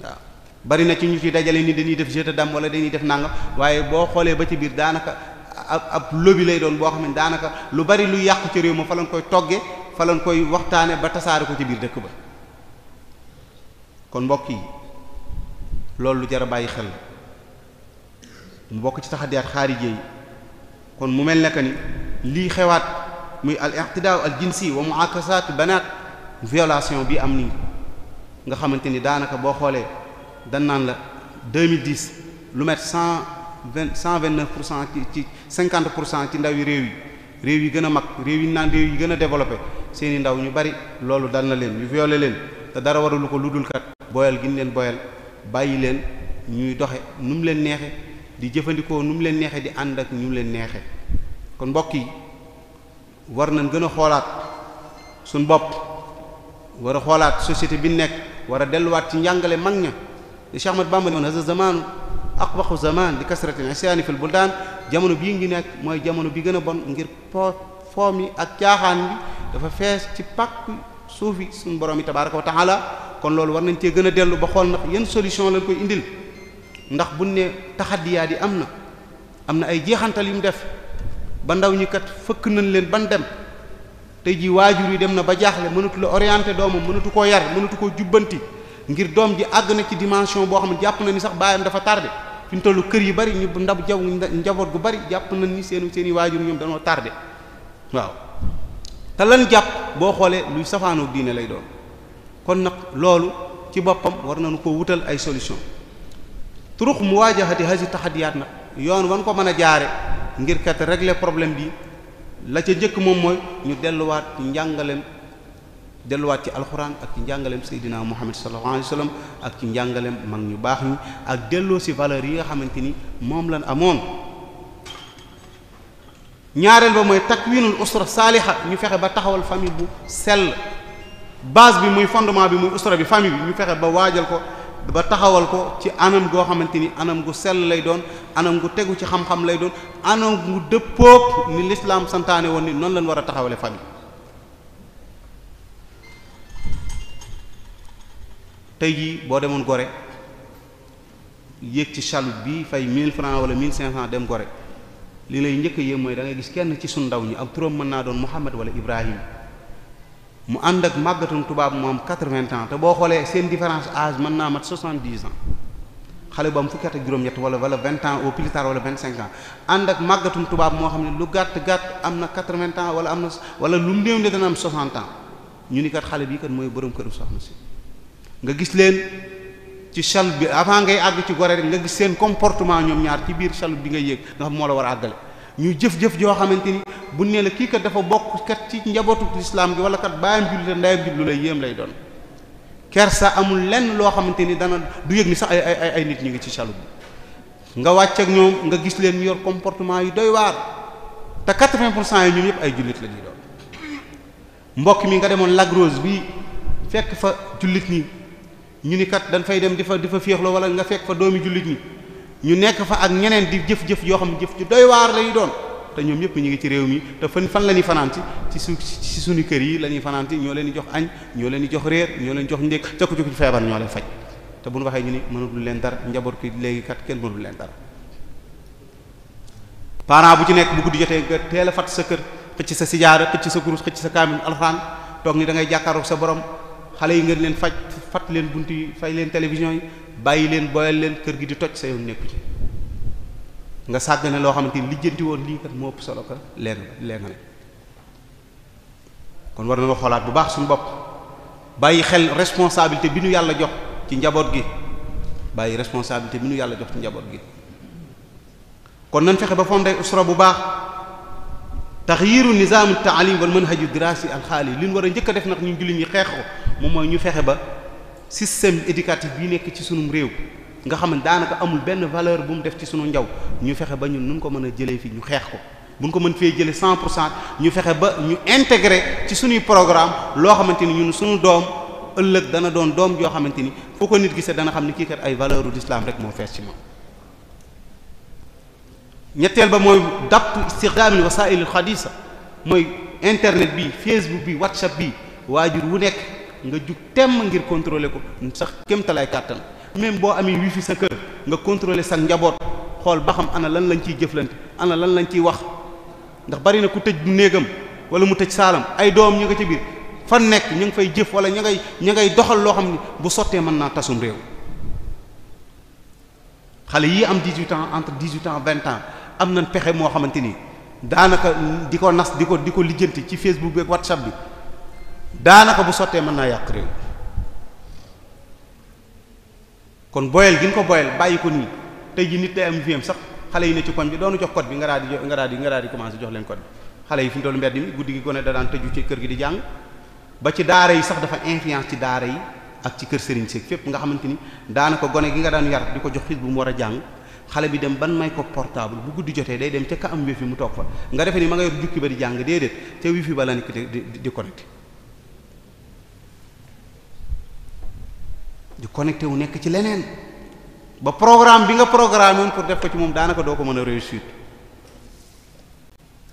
waaw. bari na ci ñu ci dajale ni dañuy def jeu de dame wala dañuy def nangam, waaye boo xoolee ba ci biir daanaka ab lobby lay doon boo xam ne daanaka lu bari lu yàqu ci réew ma fa lañ koy togge, fa lañ koy waxtaane ba tasaare ko ci biir dëkk ba. kon mbokk yi loolu lu jar a bàyyi xel mu bokk ci taxaddiyaat xaarije yi. kon mu mel ne que ni lii xewaat muy al i'tidaa al jinsi wa mu'akasat banaat, violation bi am nii nga xamante ni daanaka boo xoolee dan naan la 2010 lu met 129% ci 50% ci ndawi réew yi gën a mag, réew yi naan réew yi gën a développé, seeni ndaw ñu bari loolu dal na leen, ñu violé leen, te dara waralu ko lu dul kat boyal gi ñu leen boyal, bàyyi leen ñuy doxe nu mu leen neexe di jëfandikoo nu mu leen neexee di ànd ak ñu mu leen neexee. kon mbokk yi war nañ gën a xoolaat suñ bopp war a xoolaat société bi nekk war a delluwaat ci njàngale mag ña li Cheikh Ahmad Bamba ne haza zamanu aqbaxu zaman li kasratil isyaani fil buldaan jamono bii ngi nekk mooy jamono bi gën a bon ngir foo mi ak caaxaan bi dafa fees ci pàkk suufi suñu borom yi tabaaraka wa taala. kon loolu war nañ cee gën a dellu ba xool ndax yan solution lañ koy indil ndax buñ ne taxaddiyaat yi am na ay jeexantal yu mu def ba ndaw ñi kat fëkk nañ leen ban dem tey jii waajur yi dem na ba jaaxle mënatu la orienter doomam mënatu koo yar mënatu koo jubbanti ngir doom ji àgg na ci dimension boo xam ne jàpp na ni sax baayam dafa tardé fi ñu tollu kër yi bari ñu njaboot gu bari jàpp nañ ni seeni waajur ñoom dañoo tardé waaw te lan jàpp boo xoolee luy safaanoo diine lay doon. kon nag loolu ci boppam war nañu ko wutal ay solution turux muwaajahati hasi taxadiyaat nag yoon wan ko mën a jaare ngir kat régler problème bi la ca njëkk moom mooy ñu delluwaat ci alxuraan ak ci njàngaleem Seydina Muhammad sallallahu alayhi wasallam ak ci njàngaleem mag ñu baax ñi ak delloo ci valeurs yi nga xamante ni moom lañ amoon. ñaareel ba mooy takwinul usra saaliha ñu fexe ba taxawal famille bu sell. base bi muy fondement bi muy usra bi famille bi ñu fexe ba waajal ko ba taxawal ko ci anam goo xamante ni anam gu sell lay doon anam gu tegu ci xam-xam lay doon anam gu dëppoog ni l'islam santaane woon ni noonu lañ war a taxawale famille. tey jii boo demoon Gorée yéeg ci chaloupe bi fay 1000 francs wala 1500 dem Gorée li lay njëkk a yéem mooy da ngay gis kenn ci suñ ndaw ñi ak turam mën naa doon Muhammad wala Ibrahim mu ànd ak màggatum tubaab mu am 80 ans te boo xoolee seen différence âge mën naa mat 70 ans xale bu am fukki at ak juróom-ñett wala 20 ans au plus tard wala 25 ans ànd ak màggatum tubaab moo xam ne lu gàtt am na 80 ans wala am na wala lu mu néew ne dana am 60 ans ñu ni kat xale bii kat mooy borom këru soxna si. nga gis leen ci chaloupe bi avant ngay àgg ci Gorée rek nga gis seen comportement ñoom ñaar ci biir chaloupe bi ngay yéeg nga xam moo la war a àggale ñu jëf-jëf joo xamante ni bu nee la kii kat dafa bokk kat ci njabootu lislaam gi wala kat baayam jullit ndeyam jullit lu lay yéem lay doon. kersa amul lenn loo xamante ni dana du yëg ni sax ay nit ñu ngi ci chaloupe bi nga wàcc ak ñoom nga gis leen ñu yor comportement yu doy waar te 80% yi ñoom yëpp ay jullit la ñuy doon. mbokk mi nga demoon Lac Rose bi fekk fa jullit ñi ñu ni kat dañ fay dem di fa féexloo wala nga fekk fa doomi jullit ñi ñu nekk fa ak ñeneen di jëf-jëf yoo xam ne jëf ju doy waar lay doon te ñoom ñëpp ñu ngi ci réew mi te fan la ñuy fanaan ci suñu kër yi la ñuy fanaan ñoo leen di jox añ ñoo leen di jox réer ñoo leen jox ndékk ca ko ci feebar ñoo leen faj te bu ñu waxee ñu ni mënatul leen dara njaboot ki léegi kat kenn mënatul leen dara. parent bu ci nekk bu guddi jotee nga teel a fat sa kër xëcc sa sijaara xëcc sa kurus xëcc sa kaamil alxuraan toog ni da ngay jàkkaaroog sa borom xale yi ngeen leen fat leen bunt yi fay leen télévision yi bàyyi leen boyal leen kër gi di toj sa yoon nekku ci nga sàggane loo xamante ni lijjanti woon lii kat moo ëpp solo ka leen ne kon war nañoo xoolaat bu baax suñu bopp bàyyi xel responsabilité bi nu yàlla jox ci njaboot gi bàyyi responsabilité bi nu yàlla jox ci njaboot gi kon nañ fexe ba fondé usra bu baax taxyiru nizaamu taalim wal manhaju dirasi alxaali li ñu war a njëkk a def nag ñun jullit ñi xeex ko moom mooy ñu fexe ba système éducatif bi nekk ci sunum réew nga xam ne daanaka amul benn valeur bu mu def ci sunu njaw ñu fexe ba ñun nun ko mën a jëlee fii ñu xeex ko buñ ko mën fee jëlee 100% ñu fexe ba ñu intégrer ci sunuy programme loo xamante ni ñun sunu doom ëllëg dana doon doom joo xamante ni foo ko nit gisee dana xam ni kii kat ay valeur u l'islam rek moo fees ci moom. ñetteel ba mooy dapt istiqdaamil wasaa'ilil xadiisa mooy internet bi Facebook bi WhatsApp bi waajur wu nekk nga jug temm ngir contrôler ko sax kéemtalaay kàttan même boo amee wifi sa kër nga contrôler sa njaboot xool ba xam ana lan lañ ciy jëflante ana lan lañ ciy wax ndax bari na ku tëj du néegam wala mu tëj saalam ay doom ñu nga ci biir fan nekk ñu ngi fay jëf wala ña ngay doxal loo xam ni bu sottee mën naa tasum réew. xale yii am 18 ans entre 18 ans 20 ans am nañ pexe moo xamante ni daanaka di ko nas di ko lijjanti ci Facebook bi ak WhatsApp bi daanaka bu sottee mën naa yàq réew. kon boyal gi nga ko boyal bàyyi ko nii tey ji nit day am fi am sax xale yi ne ci koñ bi doonu jox code bi nga daal di commencer jox leen code bi xale yi fi mu tollu mbedd mi guddi gi gone da daan tëju ci kër gi di jàng ba ci daara yi sax dafa influence ci daara yi ak ci kër sëriñ seeg fépp nga xamante ni daanaka gone gi nga daan yar di ko jox xis bu mu war a jàng xale bi dem ban may ko portable bu guddi jotee day dem ca ka am wifi mu toog fa nga defee ni ma nga yor jukki ba di jàng déedéet ca wifi ba la nekk di connecté di connecté wu nekk ci leneen ba programme bi nga programme woon pour def ko ci moom daanaka doo ko mën a réussir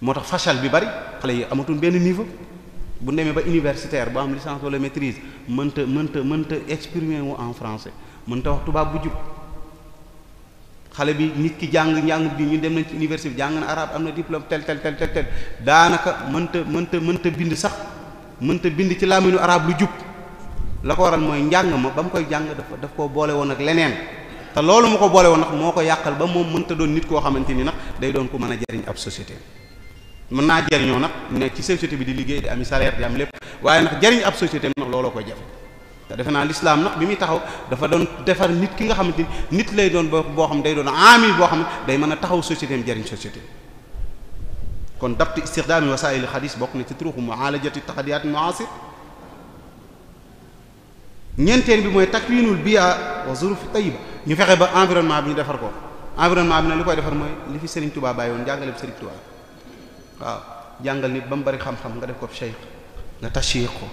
moo tax fachal bi bari xale yi amatul benn niveau bu demee ba universitaire bu am licence wala maîtrise mënta exprimer wu en français mënta wax tubaab bu jub xale bi nit ki jàng bi ñu dem nañ ci université bi jàng na arabe am na diplôme tel daanaka mënta bind sax mënta bind ci làmmiñu arabe lu jub la ko waral mooy njàng ma ba mu koy jàng daf koo boole woon ak leneen te loolu mu ko boole woon nag moo ko yàqal ba moom mënta doon nit koo xamante ni nag day doon ko mën a jariñ ab société mën naa jariñoo nag nekk ci société bi di liggéey di ami salaire di am lépp waaye nag jariñ ab société nag looloo koy jafe te defe naa l'islam nag bi muy taxaw dafa doon defar nit ki nga xamante ni nit lay doon boo xam day doon amil boo xam ne day mën a taxaw société am jariñ société kon dabt istixdaami wasaa'il xadis bokk na ci turuqu mu'aalajati taxadiyaat mu'aasir ñeenteel bi mooy takwinul bi'a wa zuruf tayyiba ñu fexe ba environnement bi ñu defar ko environnement bi nag li koy defar mooy li fi Serigne Touba bàyyi woon jàngale Serigne Touba waaw jàngal nit ba mu bari xam-xam nga def ko cheikh nga tashyiq ko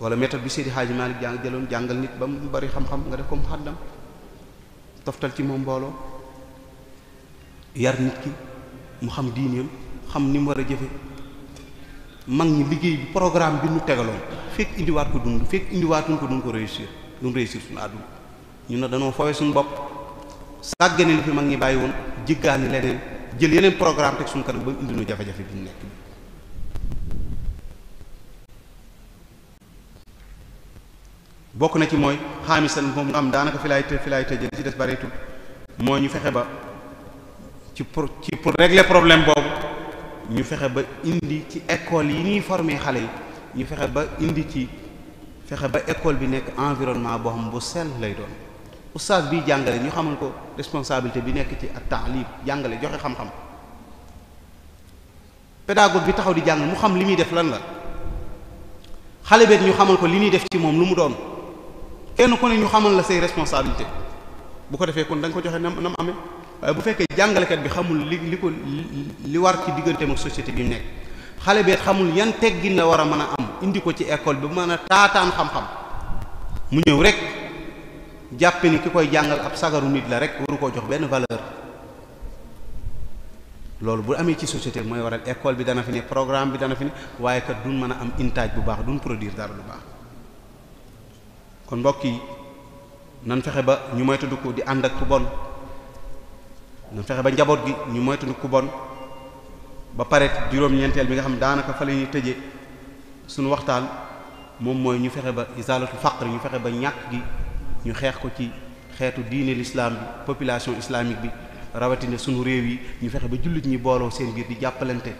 wala méthode bi Seydi Hadji Malick jëloon jàngal nit ba mu bari xam-xam nga def ko muhaddam toftal ci moom mbooloo yar nit ki mu xam diineem xam ni mu war a jëfe mag ñi liggéey bi programme bi ñu tegaloon fekk indiwaat ko dund fekk indiwaatuñ ko duñ ko réussir suñu àdduna ñun na dañoo foowe suñu bopp sàggane li fi mag ñi bàyyi woon jiggaani leneen jël yeneen programme teg suñu kanam ba indi nu jafe-jafe bi ñu nekk bokk na ci mooy xaamisan moom nga am daanaka fi laay tëjee ci des bareetul mooy ñu fexe ba pour régler problème boobu ñu fexe ba indi ci école yi ñuy former xale yi ñu fexe ba école bi nekk environnement boo xam bu sell lay doon oustaz biy jàngale ñu xamal ko responsabilité bi nekk ci at-ta'lim jàngale joxe xam-xam pédagogue bi taxaw di jàng mu xam li muy def lan la xale beet ñu xamal ko li ñuy def ci moom lu mu doon kenn ku ne ñu xamal la say responsabilité bu ko defee kon da nga ko joxe nam amee waaye bu fekkee jàngalekat bi xamul li war ci digganteem ak société bi mu nekk xale beet xamul yan teggin la war a mën a am indi ko ci école bi mën a taataan xam-xam mu ñëw rek jàppe ni ki koy jàngal ab sagaru nit la rek waru koo jox benn valeur loolu bu amee ci société mooy waral école bi dana fi ne programme bi dana fi ne waaye kat duñ mën a am intaaj bu baax duñ produire dara lu baax kon mbokk yi nan fexe ba ñu moytandiku di ànd ak ku bon nan fexe ba njaboot gi ñu moytandiku ku bon ba pare juróom-ñeenteel bi nga xam daanaka fa la ñuy tëjee suñu waxtaan moom mooy ñu fexe ba izalatu faqr ñu fexe ba ñàkk gi ñu xeex ko ci xeetu diine l'islam bi population islamique bi rawatina sunu réew yi ñu fexe ba jullit ñi booloo seen biir di jàppalante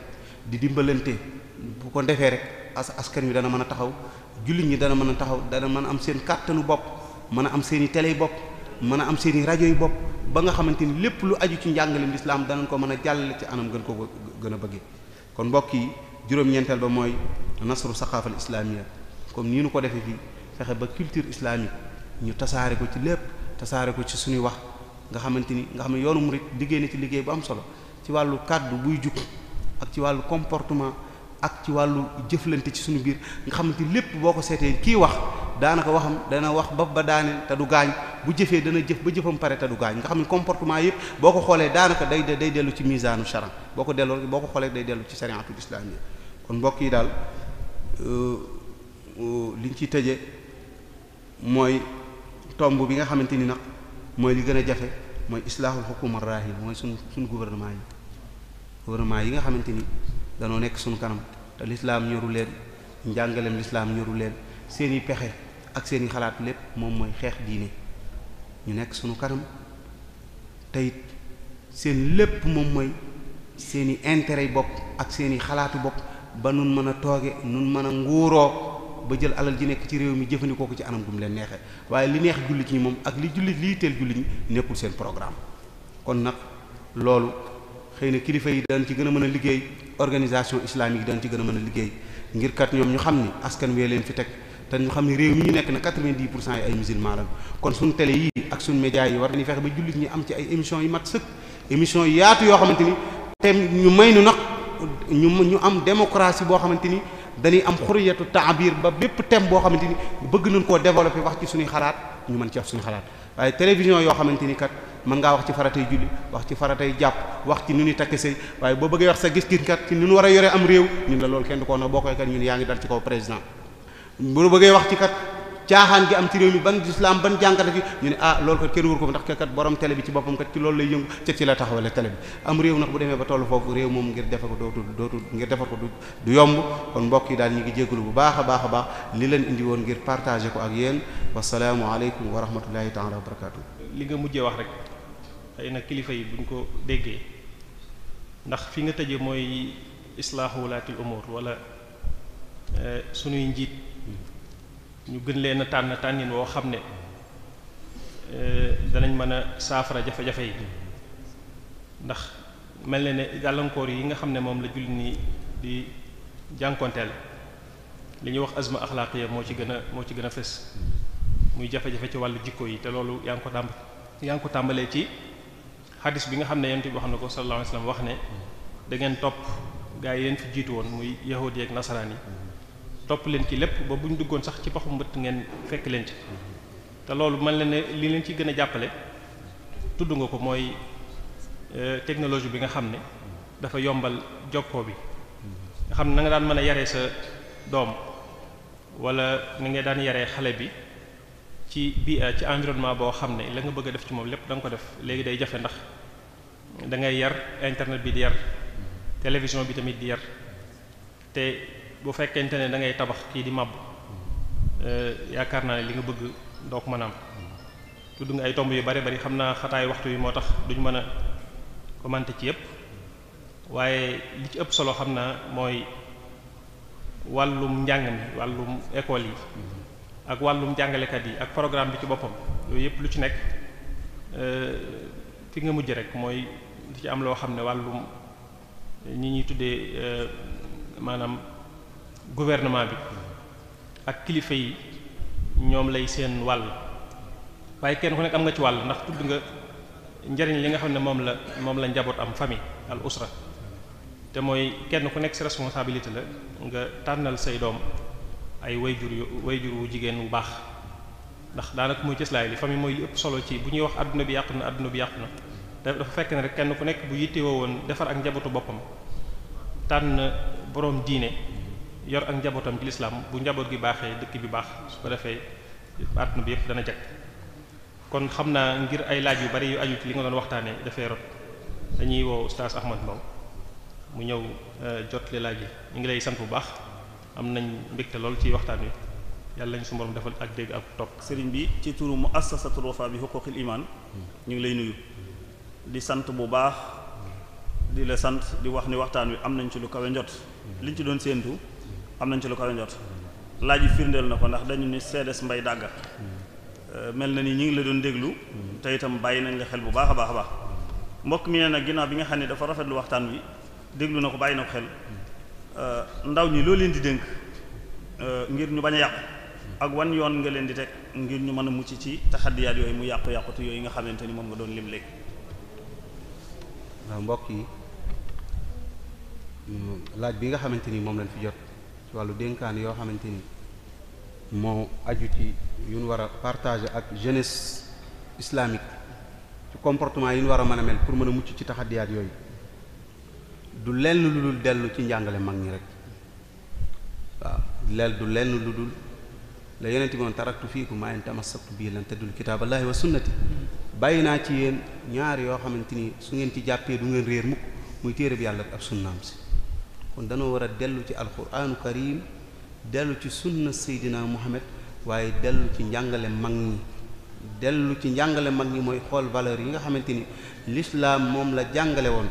di dimbalante bu ko defee rek askan wi dana mën a taxaw jullit ñi dana mën a taxaw dana mën a am seen kàttanu bopp mën a am seen i télé yi bopp mën a am seen i rajo yi bopp ba nga xamante ni lépp lu aju ci njàngaleem l'islam danañ ko mën a jàllale ci anam gën ko gën a bëggee kon mbokk yi juróom-ñeenteel ba mooy nasru saqaafal islamiyya comme nii nu ko defee fii fexe ba culture islamique ñu tasaare ko ci lépp tasaare ko ci suñuy wax nga xamante ni nga xam ne yoonu murid liggéey na ci liggéey bu am solo ci wàllu kàddu buy jug ak ci wàllu comportement ak ci wàllu jëflante ci suñu biir nga xamante ni lépp boo ko seetee kii wax daanaka waxam dana wax ba daane te du gaañ bu jëfee dana jëf ba jëfam pare te du gaañ nga xam ne comportement yëpp boo ko xoolee daanaka day dellu ci misaanu sharia boo ko xoolee day dellu ci shariatul islamiyya kon mbokk yi daal liñ ciy tëje mooy tomb bi nga xamante ni nag mooy li gën a jafe mooy islaahul hukuma rahin mooy suñ gouvernement yi nga xamante ni danoo nekk suñu kanam te lislaam ñoru leen njàngaleem lislaam ñoru leen seeni pexe ak seeni xalaat lépp moom mooy xeex diine ñu nekk suñu kanam te it seen lépp moom mooy seeni intérêt yi bopp ak seeni xalaatu bopp ba nun mën a tooge nun mën a nguuroo ba jël alal ji nekk ci réew mi jëfandikoo ko ci anam gum leen neexee waaye li neex jullit ñi moom ak li teel jullit ñi nekkul seen programme kon nag loolu xëy na kilifa yi daan ci gën a mën a liggéey organisation islamique daan ci gën a mën a liggéey ngir kat ñoom ñu xam ni askan wee leen fi teg te ñu xam ne réew mi ñu nekk na 90% yi ay musulman la kon suñu télé yi ak suñu média yi war nañu fexe ba jullit ñi am ci ay émissions yu mat sëkk émissions yi yaatu yoo xamante ni te ñu may nu nag ñu am démocratie boo xamante ni dañuy am xuriyatu taabir ba bépp thème boo xamante ni bëgg nañ koo développer wax ci suñuy xalaat ñu mën ci wax suñu xalaat waaye télévision yoo xamante ni kat mën ngaa wax ci faratay julli wax ci faratay jàpp wax ci nu ñuy takk sëy waaye boo bëggee wax sa gis-gis kat ci nu ñu war a yore am réew ñun la loolu kenn du ko na boo koy kat ñun yaa ngi dal ci kaw président bu bëggee wax ci kat caaxaan gi am ci réew mi ban islam ban jàngate gi ñu ne loolu kat kenn wër ko ndax kat borom télé bi ci boppam kat ci loolu lay yëngu ci la taxawale télé bi am réew nag bu demee ba tollu foofu réew moom ngir defar ko dootul ngir defar ko du yomb kon mbokk yi daal ñu ngi jégalu bu baax a baax a baax li leen indi woon ngir partager ko ak yéen wasalaamu aleykum wa rahmatullahi taala wa barakatuh. li nga mujjee wax rek xëy na kilifa yi buñ ko déggee ndax fi nga tëjee mooy islaahu wulaatil umuur wala sunuy njiit ñu gën leen a tànnin woo xam ne danañ mën a saafara jafe-jafe yi ndax mel na ne gàllankoor yi nga xam ne moom la jullit ni di jànkonteel li ñuy wax azma axlaaqiya moo ci gën a fës muy jafe-jafe ci wàllu jikko yi te loolu yaa ngi ko tàmbalee ci xadis bi nga xam ne yonent bi wax na ko sallallahu alayhi wasallam wax ne da ngeen topp gaa yi leen fi jiitu woon muy yahudi ak nasaraan yi topp leen ci lépp ba bu ñu duggoon sax ci paxu mbëtt ngeen fekk leen ci te loolu man la ne li leen ci gën a jàppale tudd nga ko mooy technologie bi nga xam ne dafa yombal jokkoo bi nga xam ne na nga daan mën a yaree sa doom wala ni nga daan yaree xale bi ci ci environnement boo xam ne la nga bëgg a def ci moom lépp da nga ko def léegi day jafe ndax da ngay yar internet bi di yar télévision bi tamit di yar te bu fekkente ne da ngay tabax kii di màbb yaakaar naa ne li nga bëgg doo ko mën a am tudd nga ay tomb yu bari xam naa xataay waxtu yi moo tax duñ mën a commenter ci yépp waaye li ci ëpp solo xam naa mooy wàllum njàng mi wàllum école yi ak wàllum jàngalekat yi ak programme bi ci boppam yooyu yépp lu ci nekk fi nga mujj rek mooy li ci am loo xam ne wàllum ñi ñuy tuddee maanaam gouvernement bi ak kilifa yi ñoom lay seen wàll waaye kenn ku nekk am nga ci wàll ndax tudd nga njariñ li nga xam ne moom la njaboot am famille al usra te mooy kenn ku nekk ci responsabilité la nga tànnal say doom ay wayjur wu jigéen wu baax ndax daanaka muy cëslaay li famille mooy li ëpp solo ci bu ñuy wax adduna bi yàqu na dafa fekk ne rek kenn ku nekk bu yittewoo woon defar ak njabootu boppam tànn boroom diine yor ak njabootam ci lislaam bu njaboot gi baaxee dëkk bi baax su ko defee adduna bi yëpp dana jag kon xam naa ngir ay laaj yu bari yu aju ci li nga doon waxtaanee dafay rot dañuy woo Oustaz Ahmad Mbow mu ñëw jot li laaj yi ñu ngi lay sant bu baax am nañ mbégte lool ci waxtaan wi yàlla nañ su borom defal ak dégg ak topp. sëriñ bi ci turu muassasatul Wafa bi huquqil iman ñu ngi lay nuyu di sant bu baax di la sant di wax ni waxtaan wi am nañ ci lu kawe njot liñ ci doon séentu am nañ ci lu kawe njot laaj yi firndeel na ko ndax dañu ni CDS Mbay Dàgga mel na ni ñu ngi la doon déglu te itam bàyyi nañ la xel bu baax a baax a baax mbokk mi nee na ginnaaw bi nga xam ne dafa rafetlu waxtaan wi déglu na ko bàyyi na ko xel ndaw ñi loo leen di dénk ngir ñu bañ a yàqu ak wan yoon nga leen di teg ngir ñu mën a mucc ci taxaddiyaat yooyu mu yàqu-yàqutu yooyu nga xamante ni moom nga doon lim léegi. waaw mbokk yi laaj bi nga xamante ni moom lañ fi jot ci wàllu dénkaan yoo xamante ni moo aju ci yu ñu war a partager ak jeunesse islamique ci comportement yi ñu war a mën a mel pour mën a mucc ci taxaddiyaat yooyu du lenn lu dul dellu ci njàngale mag ñi rek waaw du lenn lu dul la yonent bi moom taraktu fiikum maa in tamassaktu bihi lan tadullu kitaaballahi wa sunnati bàyyi naa ci yéen ñaar yoo xamante ni su ngeen ci jàppee du ngeen réer mukk muy téere bi yàlla ak sunnaam si kon danoo war a dellu ci alquraanu karim dellu ci sunna seydina muhammad waaye dellu ci njàngale mag ñi dellu ci njàngale mag ñi mooy xool valeur yi nga xamante ni l'islam moom la jàngale woon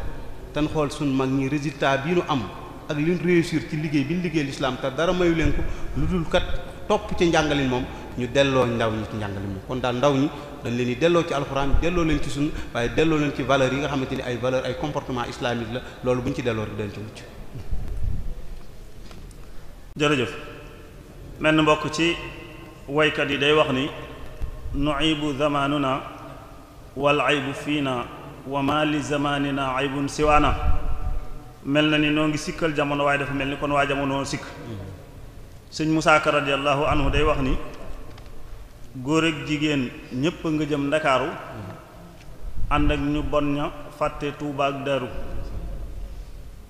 tan xool sun mag ñi résultat bi nu am ak li ñu réussir ci liggéey bi ñu liggéey l'islam te dara mayu leen ko lu dul kat topp ci njàngalin moom ñu delloo ndaw ñi ci njàngalin moom kon daal ndaw ñi dañ leen di delloo ci alxuraan delloo leen ci sunna waaye delloo leen ci valeurs yi nga xamante ni ay valeurs ay comportement islamique la loolu bu ñu ci delloo rek dañ ci mucc. jërëjëf menn mbokk ci woykat yi day wax ni nu'ibu zamanuna wal aybu fiina wa ma li zamanina aybun siwaana mel na ni noo ngi sikkal jamono waaye dafa mel ni kon waa jamono sikk sëñ Musaa Ka radiyallahu anhu day wax ni góor ak jigéen ñépp nga jëm ndakaaru ànd ak ñu bon ña fàtte Tuuba ak Daaru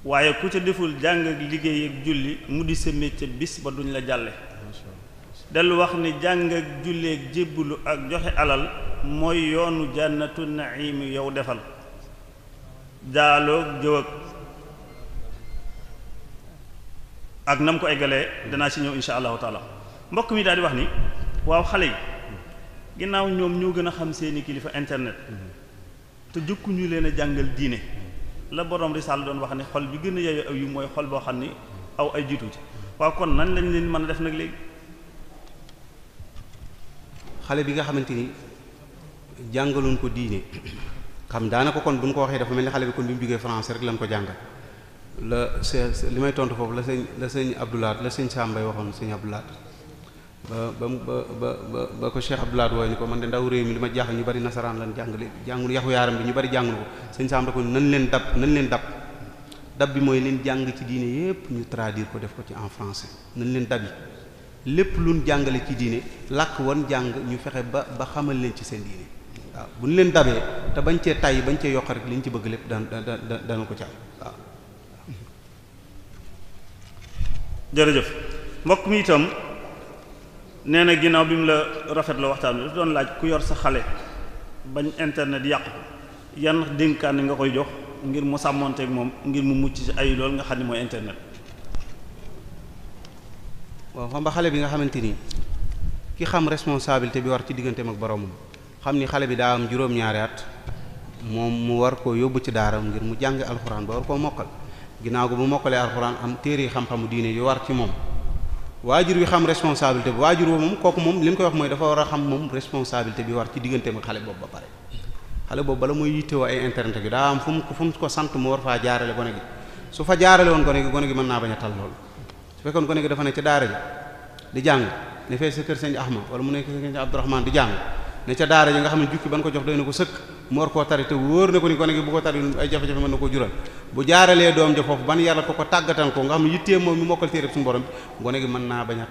waaye ku ca deful jàng ak liggéey ak julli mu di sa métier bis ba duñ la jàlle dellu wax ni jàng ak julli ak jébbulu ak joxe alal mooy yoonu jannatu naim yow defal jaaloog jëw ak nam ko eggalee danaa ci ñëw insha allahu taala mbokk mi daal di wax ni waaw xale yi ginnaaw ñoom ñoo gën a xam seeni kilifa internet te jukkuñu leen a jàngal diine la borom risaal doon wax ne xol bi gën a yeewu aw yu mooy xol boo xam ni aw ay jiitu ci waaw kon nan lañ leen mën a def nag léegi. xale bi nga xamante ni jàngaloon ko diine xam daanaka kon bu ñu ko waxee dafa mel ni xale bi kon bi mu jógee français rek lañ ko jàngal li may tontu foofu la sëñ Abdoulaat la sëñ Sambay waxoon sëñ Abdoulaat ba ko Cheikh Abdoulaat wooy ni ko man de ndaw réew mi li ma jaaxal ñu bari nasaraan lan jàngul yaxu yaaram bi ñu bari jàngul ko sëñ Sambay ko nañ leen dab bi mooy leen jàng ci diine yépp ñu traduire ko def ko ci en français nañ leen dabi lépp luñ jàngale ci diine làkk wan jàng ñu fexe ba xamal leen ci seen diine waaw bu ñu leen dabee te bañ cee tàyyi bañ cee yokk rek liñ ci bëgg lépp dana ko ci am waaw. jërëjëf mbokk mi itam nee na ginnaaw bi mu la rafet la waxtaan bi dafa doon laaj ku yor sa xale bañ internet yàq ko yan dénkaane nga koy jox ngir mu sàmmonteeg moom ngir mu mucc ci ay loolu nga xam ne mooy internet. waaw xam nga xale bi nga xamante ni ki xam responsabilité bi war ci digganteem ak boromam xam ni xale bi daa am juróom-ñaari at moom mu war koo yóbbu ci daaram ngir mu jàng alxuraan ba war koo mokkal ginnaaw ko bu mokkalee alxuraan am téere xam-xamu diine yu war ci moom waajur wi xam responsabilité bi waajur moom kooku moom li ñu koy wax mooy dafa war a xam moom responsabilité bi war ci digganteem ak xale boobu ba pare xale boobu bala muy yittewoo ay internet gi daa am fu mu ko sant mu war faa jaarale gone gi su fa jaarale woon gone gi mën naa bañ a tal lool su fekkoon gone gi dafa ne ca daara ji di jàng ne fee sa kër sëñ Ahmad wala mu nekk sa kër sëñ Abdourahmane di jàng ne ca daara ji nga xam ne jukki ban ko jox doy na ko sëkk mu war koo tari te wóor na ko ni gone gi bu ko tari ay jafe-jafe mën na koo jural bu jaaralee doom ja foofu ban yàlla ko tàggatan ko nga xam ne yittee moom mi mokkal téere suñu borom bi gone gi mën naa bañ a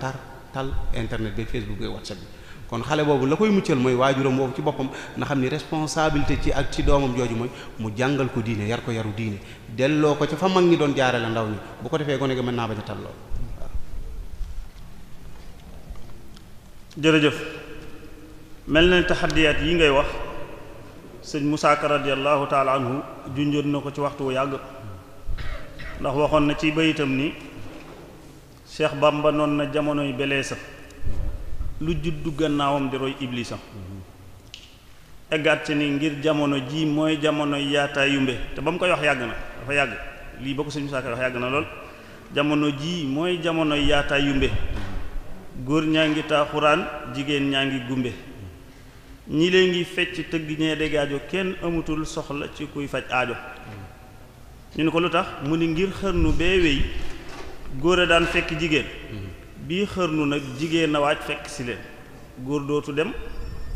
tal internet bi Facebook bi WhatsApp bi kon xale boobu la koy muccal mooy waajuram boobu ci boppam na xam ni responsabilité ci doomam jooju mooy mu jàngal ko diine yar ko yaru diine delloo ko ca fa mag ñi doon jaarale ndaw ñi bu ko defee gone gi mën naa bañ a tal lool. jërëjëf mel na taxaddiyaat yi ngay wax sëñ Musaa Ka radiyallahu taala anhu junjoon na ko ci waxtu wu yàgg ndax waxoon na ci bayitam ni Cheikh Bamba noon na jamonoy belee sa lu juddu gannaawam di roy iblisa eggaat ci ni ngir jamono ji mooy jamonoy yaataa yumbe te ba mu koy wax yàgg na dafa yàgg lii ba ko sëñ Musaa Ka wax yàgg na lool jamono ji mooy jamonoy yaataa yumbe góor ñaa ngi taaxuraan jigéen ñaa ngi gumbe ñi lee ngi fecc tëgg ñee dégg aajo kenn amatul soxla ci kuy faj aajo ñu ne ko lu tax mu ni ngir xërnu bee wéy góor a daan fekk jigéen bii xërnu nag jigéen a waaj fekk si leen góor dootu dem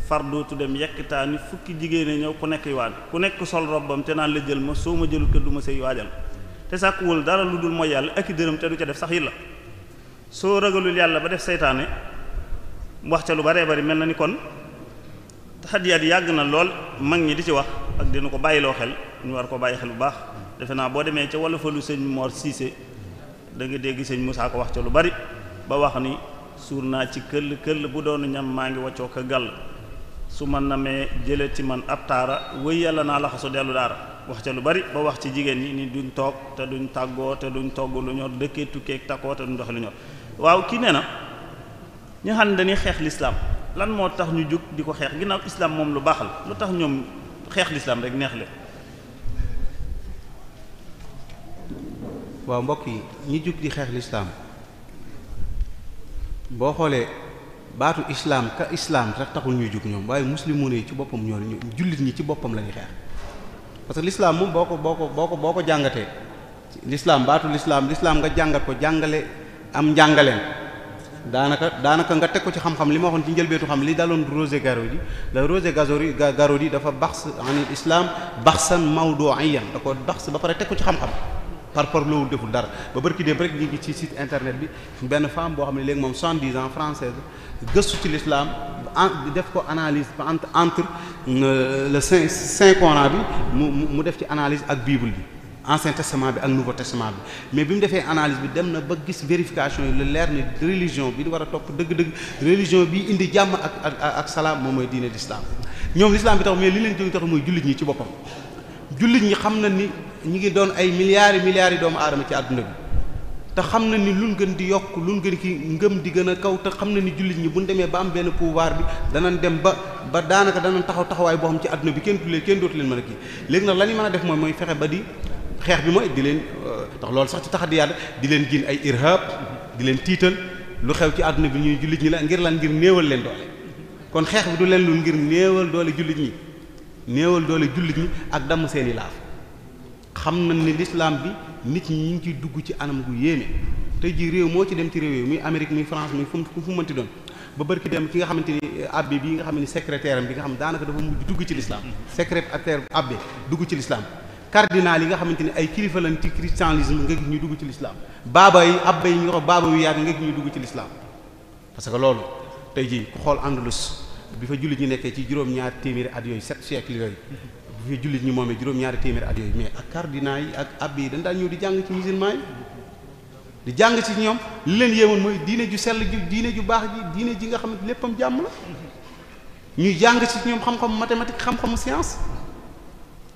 far dootu dem yekkitaani fukki jigéen a ñëw ku nekk waan ku nekk sol robbam te naan la jël ma soo ma jëlul te du ma sëy waajal te sàkkuwul dara lu dul mooy yàlla ak i dërëm te du ca def sax yi la soo ragalul yàlla ba def seytaane wax ca lu baree bari mel na ni kon taxadiyaat yàgg na lool mag ñi di ci wax ak dina ko bàyyiloo xel ñu war ko bàyyi xel bu baax defe naa boo demee ca wala fa lu sëñ Mor Cissé da nga dégg sëñ Moussa ko wax ca lu bari ba wax ni suur naa ci këll bu doonu ñam maa ngi waccoo ko gàll su ma namee jële ci man ab taara wëy yàlla naa laxasu dellu daara wax ca lu bari ba wax ci jigéen ñi ni duñ toog te duñ tàggoo te duñ togg lu ñor dëkkee tukkeek takkoo te duñ dox lu ñor waaw kii nee na ñi xam ne dañuy xeex lislaam lan moo tax ñu jóg di ko xeex ginnaaw islaam moom lu baax la lu tax ñoom xeex lislaam rek neex leen. waaw mbokk yi ñi jóg di xeex lislaam boo xoolee baatu islaam ka islaam rek taxul ñuy jóg ñoom waaye muslimoon yi ci boppam ñoo jullit ñi ci boppam la ñuy xeex parce que lislaam moom boo ko jàngatee lislaam baatu lislaam nga jàngat ko jàngale am njàngaleen daanaka nga teg ko ci xam-xam li ma waxoon ci njëlbeetu xam li daloon Roger Garaudy la Roger Garaudy dafa baxs anil islam baxsan mawdu'iyan da ko baxs ba pare teg ko ci xam-xam par rapport loolu deful dara ba barki dem rek ñu ngi ci site internet bi benn femme boo xam ne léegi moom 70 ans française gëstu ci l'islam def ko analyse entre le Saint Coran bi mu def ci analyse ak Bible bi Ancien Testament bi ak Nouveau Testament bi mais bi mu defee analyse bi dem na ba gis vérification yi lu leer ne religion bi di war a topp dëgg-dëgg religion bi indi jàmm ak salaam moom mooy diine l'islam ñoom l'islam bi tax mais li leen jóg tax mooy jullit ñi ci boppam jullit ñi xam na ni ñi ngi doon ay milliards yi doomu aadama ci àdduna bi te xam na ni luñ gën di yokk luñ gën ki ngëm di gën a kaw te xam na ni jullit ñi buñ demee ba am benn pouvoir bi danañ dem ba daanaka danañ taxawaay boo xam ci àdduna bi kenn dootu leen mën a kii léegi nag la ñu mën a def mooy fexe ba di xeex bi mooy di leen ndax loolu sax ci taxadiyaat di leen jiin ay irhab di leen tiital lu xew ci àdduna bi ñuy jullit ñi la ngir lan ngir néewal leen doole kon xeex bi du leen lu ngir néewal doole jullit ñi ak damm seeni laaf xam nañ ni l'islam bi nit ñi ñu ngi ciy dugg ci anam gu yéeme tey jii réew moo ci dem ci réew yi muy Amérique muy France muy fu mënti doon ba barki dem ki nga xamante ni abbé bi nga xam ne secrétaire am bi nga xam daanaka dafa mujj dugg ci l'islam secrétaire abbé dugg ci l'islam cardinal yi nga xamante ni ay kilifa lañ ci christianisme nga gis ñu dugg ci l'islam baaba yi abbé yi ñu wax baaba yu yàgg nga gis ñu dugg ci l'islam parce que loolu tey jii ku xool Andalus bi fa jullit ñi nekkee ci juróom-ñaari téeméeri at yooyu 7 siècles yooyu bu fi jullit ñi moomee juróom-ñaari téeméeri at yooyu mais ak cardinal yi ak abbé yi dañ daan ñëw di jàng ci musulman yi di jàng ci ñoom li leen yéemoon mooy diine ju sell ji diine ju baax ji diine ji nga xamante léppam jàmm la ñuy jàng ci ñoom xam-xamu mathématique xam-xamu science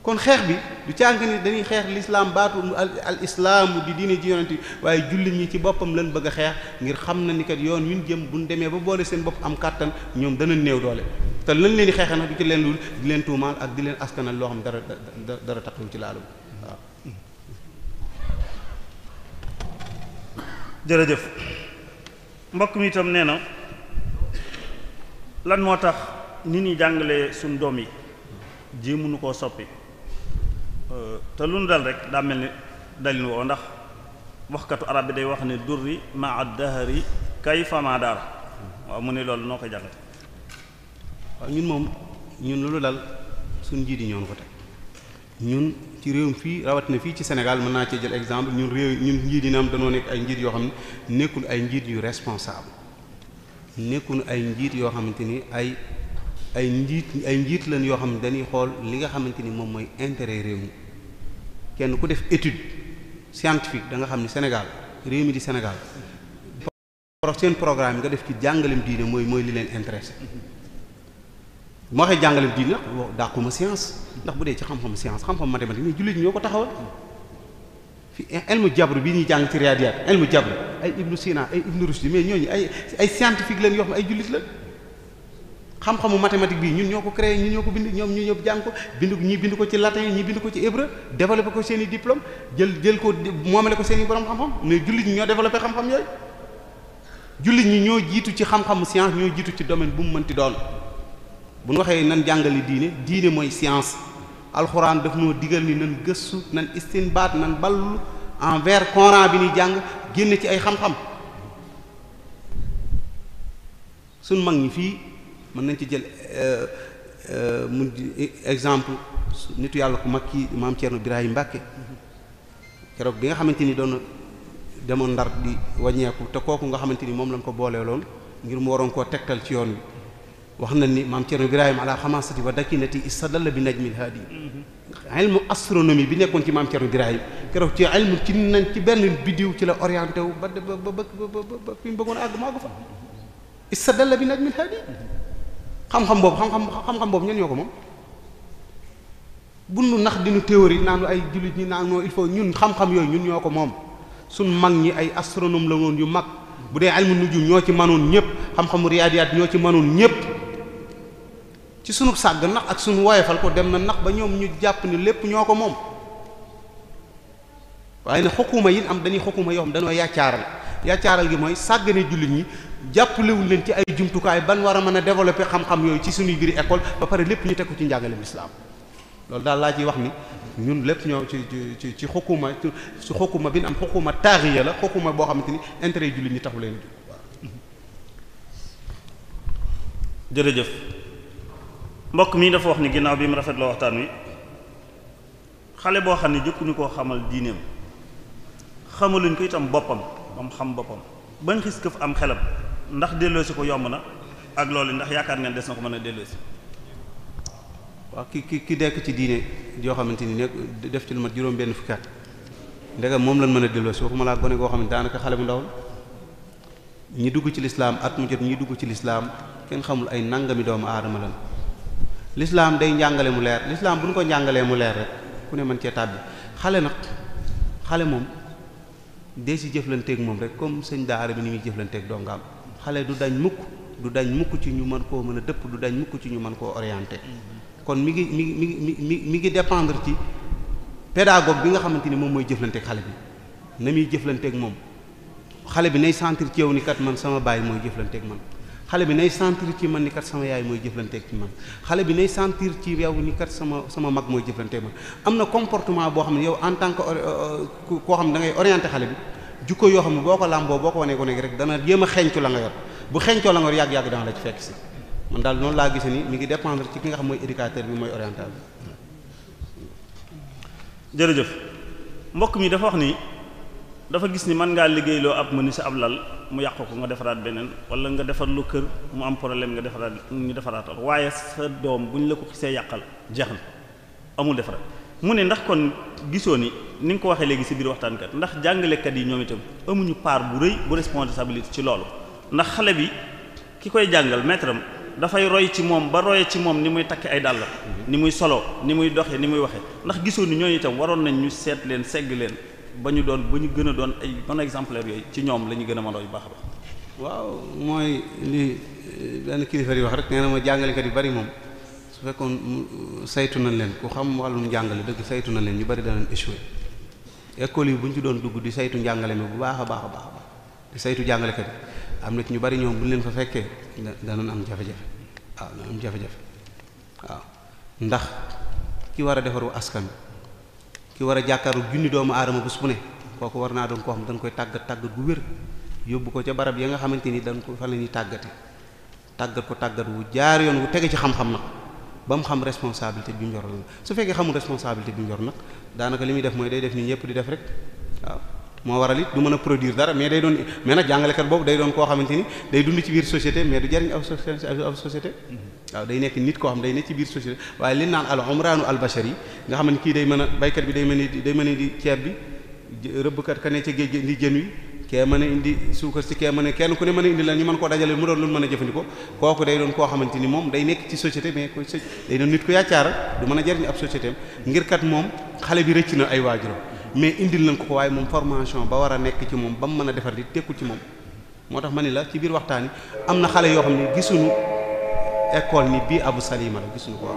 kon xeex bi du càng ni dañuy xeex l'islam baatu al islaamu di diine ji yonent waaye jullit ñi ci boppam lañ bëgg a xeex ngir xam na ni kat yoon wi ñu jëm buñ demee ba boole seen bopp am kàttan ñoom dana néew doole te lañ leen di xeexee nag du ci leen lul di leen tuumaal ak di leen askanal loo xam dara taxawu ci laalu waaw. jërëjëf mbokk mi itam nee na lan moo tax nit ñi jàngale suñ doom yi jéemuñu koo soppi te lu nu dal rek daa mel ni dalin woo ndax waxkatu arab bi day wax ne durri ma ad-dahri kayfa ma daara waaw mu ne loolu noo koy jàngate waaw ñun loolu dal suñ njiit yi ñoo ko teg ñun ci réewum fii rawatina fii ci Sénégal mën naa ci jël exemple ñun njiit yi naam dañoo nekk ay njiit yoo xam ne nekkul ay njiit yu responsable nekkul ay njiit yoo xamante ni ay njiit lañ yoo xam ne dañuy xool li nga xamante ni moom mooy intérêt réew mi kenn ku def étude scientifique da nga xam ni Sénégal réew mi di Sénégal seen programme nga def ci jàngalem diine mooy li leen intéressé moo waxee jàngalem diine nag dàquma science ndax bu dee ci xam-xam science xam-xam mathématique ni jullit ñoo ko taxawal fi ilmu jabr bi ñuy jàng ci riyadiyat ilmu jabr ay Ibn Sina ay Ibn Rushd mais ñooñu ay scientifique leen yoo xam ay jullit la xam-xamu mathématique bii ñun ñoo ko créé ñun ñoo ko bind ñoom ñu ñëpp jàng ko bind ko ci latin ñi bind ko ci hébreu développé ko seen i diplôme jël ko moomale ko seen i borom xam-xam mais jullit ñi ñoo développé xam-xam yooyu jullit ñi ñoo jiitu ci xam-xamu science ñoo jiitu ci domaine bu mu mënti doon bu ñu waxee nan jàngale diine mooy science alxuraan daf noo digal ni nan gëstu nan istinbaat nan ballu envers Coran bi ni jàng génne ci ay xam-xam suñ mag ñi fii mën nañ ci jël mu exemple nitu yàlla ku mag kii maam Thierno Birahim Mbacke keroog bi nga xamante ni doon demoon Ndar di wàññeeku te kooku nga xamante ni moom lañ ko booleeloon ngir mu waroon koo tegtal ci yoon wi wax nañ ni maam Thierno Birahim ala xamasati wa dakinati istadalla bi najmil haadi ilmu astronomie bi nekkoon ci maam Thierno Birahim keroog ci ilmu ci nañ ci benn biddiw ci la orienté wu ba fi mu bëggoon a àgg maa ko fa istadalla bi najmil haadi xam-xam boobu ñen ñoo ko moom bu nu nax dinu théorie naan ay jullit ñi naan non il faut ñun xam-xam yooyu ñun ñoo ko moom suñ mag ñi ay astronome la woon yu mag bu dee ilmu nujum ñoo ci manoon ñëpp xam-xamu riyaadiyaat ñoo ci manoon ñëpp ci sunu sàgg nax ak sunu woyefal ko dem na nax ba ñoom ñu jàpp ni lépp ñoo ko moom waaye ne xukuma yi am dañuy xukuma yoo xam dañoo yaccaaral gi mooy sàggane jullit ñi jàppalewul leen ci ay jumtukaay ban war a mën a développer xam-xam yooyu ci suñuy biir école ba pare lépp ñu teg ko ci njàngaleem lislaam loolu daal laa ciy wax ni ñun lépp ñoo ci xukuma bi ñu am xukuma taaxiya la xukuma boo xamante ni intérêt jullit ñi taxu leen jërëjëf mbokk mi dafa wax ni ginnaaw bi mu rafetloo waxtaan wi xale boo xam ne jëkkuñu koo xamal diineem xamaluñ ko itam boppam moom xam boppam bañ xis këf am xelam ndax delloosi ko yomb na ak loolu ndax yaakaar ngeen des na ko mën a delloosi. waaw ki dekk ci diine joo xamante ni nekk def ci lu mat juróom benn fukki at ndegam moom lañ mën a delloosi waxuma laa gone goo xam ne daanaka xale bu ndaw ñi dugg ci lislaam at mu jot ñi dugg ci lislaam kenn xamul ay nangami doomu aadama lan lislaam day njàngale mu leer lislaam bu ñu ko njàngalee mu leer rek ku ne mën cee tàbbi xale moom dee si jëflanteeg moom rek comme sëñ daara bi ni muy jëflanteeg dongaam xale du dañ mukk ci ñu mën koo mën a dëpp du dañ mukk ci ñu mën koo orienter kon mi ngi dépendre ci pédagogue bi nga xamante ni moom mooy jëflanteeg xale bi na muy jëflanteeg moom xale bi nay sentir ci yow ni kat man sama baay mooy jëflanteeg man xale bi nay sentir ci man ni kat sama yaay mooy jëflanteeg ci man xale bi nay sentir ci yow ni kat sama mag mooy jëflanteeg man am na comportement boo xam ne yow en tant que koo xam ne da ngay orienter xale bi jukko yoo xam ne boo ko làmboo boo ko wanee ko nekk rek dana jéem a xeeñcu la nga yor bu xeeñcoo la nga yor yàgg-yàgg dana la ci fekk si man daal noonu laa gisee ni mi ngi dépendre ci ki nga xam mooy éducateur bi mooy orientateur bi. jërëjëf mbokk mi dafa wax ni dafa gis ni mën ngaa liggéeyloo ab menuisier ab lal mu yàqu ko nga defaraat beneen wala nga defar lu kër mu am problème nga defaraatal waaye sa doom bu ñu la ko xisee yàqal jeex na amul defaraat mu ne ndax kon gisoo ni nga ko waxee léegi ci biir waxtaankat ndax jàngalekat yi ñoom itam amuñu part bu rëy bu responsabilité ci loolu ndax xale bi ki koy jàngal maître am dafay roy ci moom ba roye ci moom ni muy takk ay dàll ni muy solo ni muy doxee ni muy waxee ndax gisoo ni ñooñu itam waroon nañ ñu seet leen segg leen ba ñu gën a doon ay bon exemplaire yooyu ci ñoom la ñu gën a mën a yu baax a baax. waaw mooy li benn kilifa yi wax rek nee na ma jàngalekat yu bari moom su fekkoon saytu nañ leen ku xam wàllum njàngale dëgg saytu nañ leen ñu bari danañ échoué école yi bu ñu ci doon dugg di saytu njàngale mi bu baax a baax di saytu jàngalekat yi am na ci ñu bari ñoom bu ñu leen fa fekkee danañ am jafe-jafe waaw danañ am jafe-jafe waaw ndax ki war a defaru askan ki war a jàkkaaru junni doomu aadama bés bu ne kooku war naa doon koo xam dañ koy tàggat gu wér yóbbu ko ca barab ya nga xamante ni dañ ko fa la ñuy tàggate tàggat ko tàggat wu jaar yoon wu tege ci xam-xam nag ba mu xam responsabilité bi mu yor la su fekkee xamul responsabilité bi mu yor nag daanaka li muy def mooy day def ni ñëpp di def rek waaw moo waral it du mën a produire dara mais nag jàngalekat boobu day doon koo xamante ni day dund ci biir société mais du jariñ aw société waaw day nekk nit koo xam day nekk ci biir société waaye li naan al umraanu al bashari nga xam ne kii day mën a baykat bi day mën a indi ceeb bi rëbbkat ka ne ca géej gi indi jën wi kee mën a indi suukar si kee mën a kenn ku ne mën a indi la ñu mën koo dajale mu doon lu mën a jëfandikoo kooku day doon koo xamante ni moom day nekk ci société mais day doon nit ku yàccaara du mën a jariñ ab société ngir kat moom xale bi rëcc na ay waajuram mais indil nañ ko waaye moom formation ba war a nekk ci moom ba mu mën a defar di tekkul ci moom moo tax ma ni la ci biir waxtaan yi am na xale yoo xam ne gisuñu école ni bii Abu Salima la gisuñu ko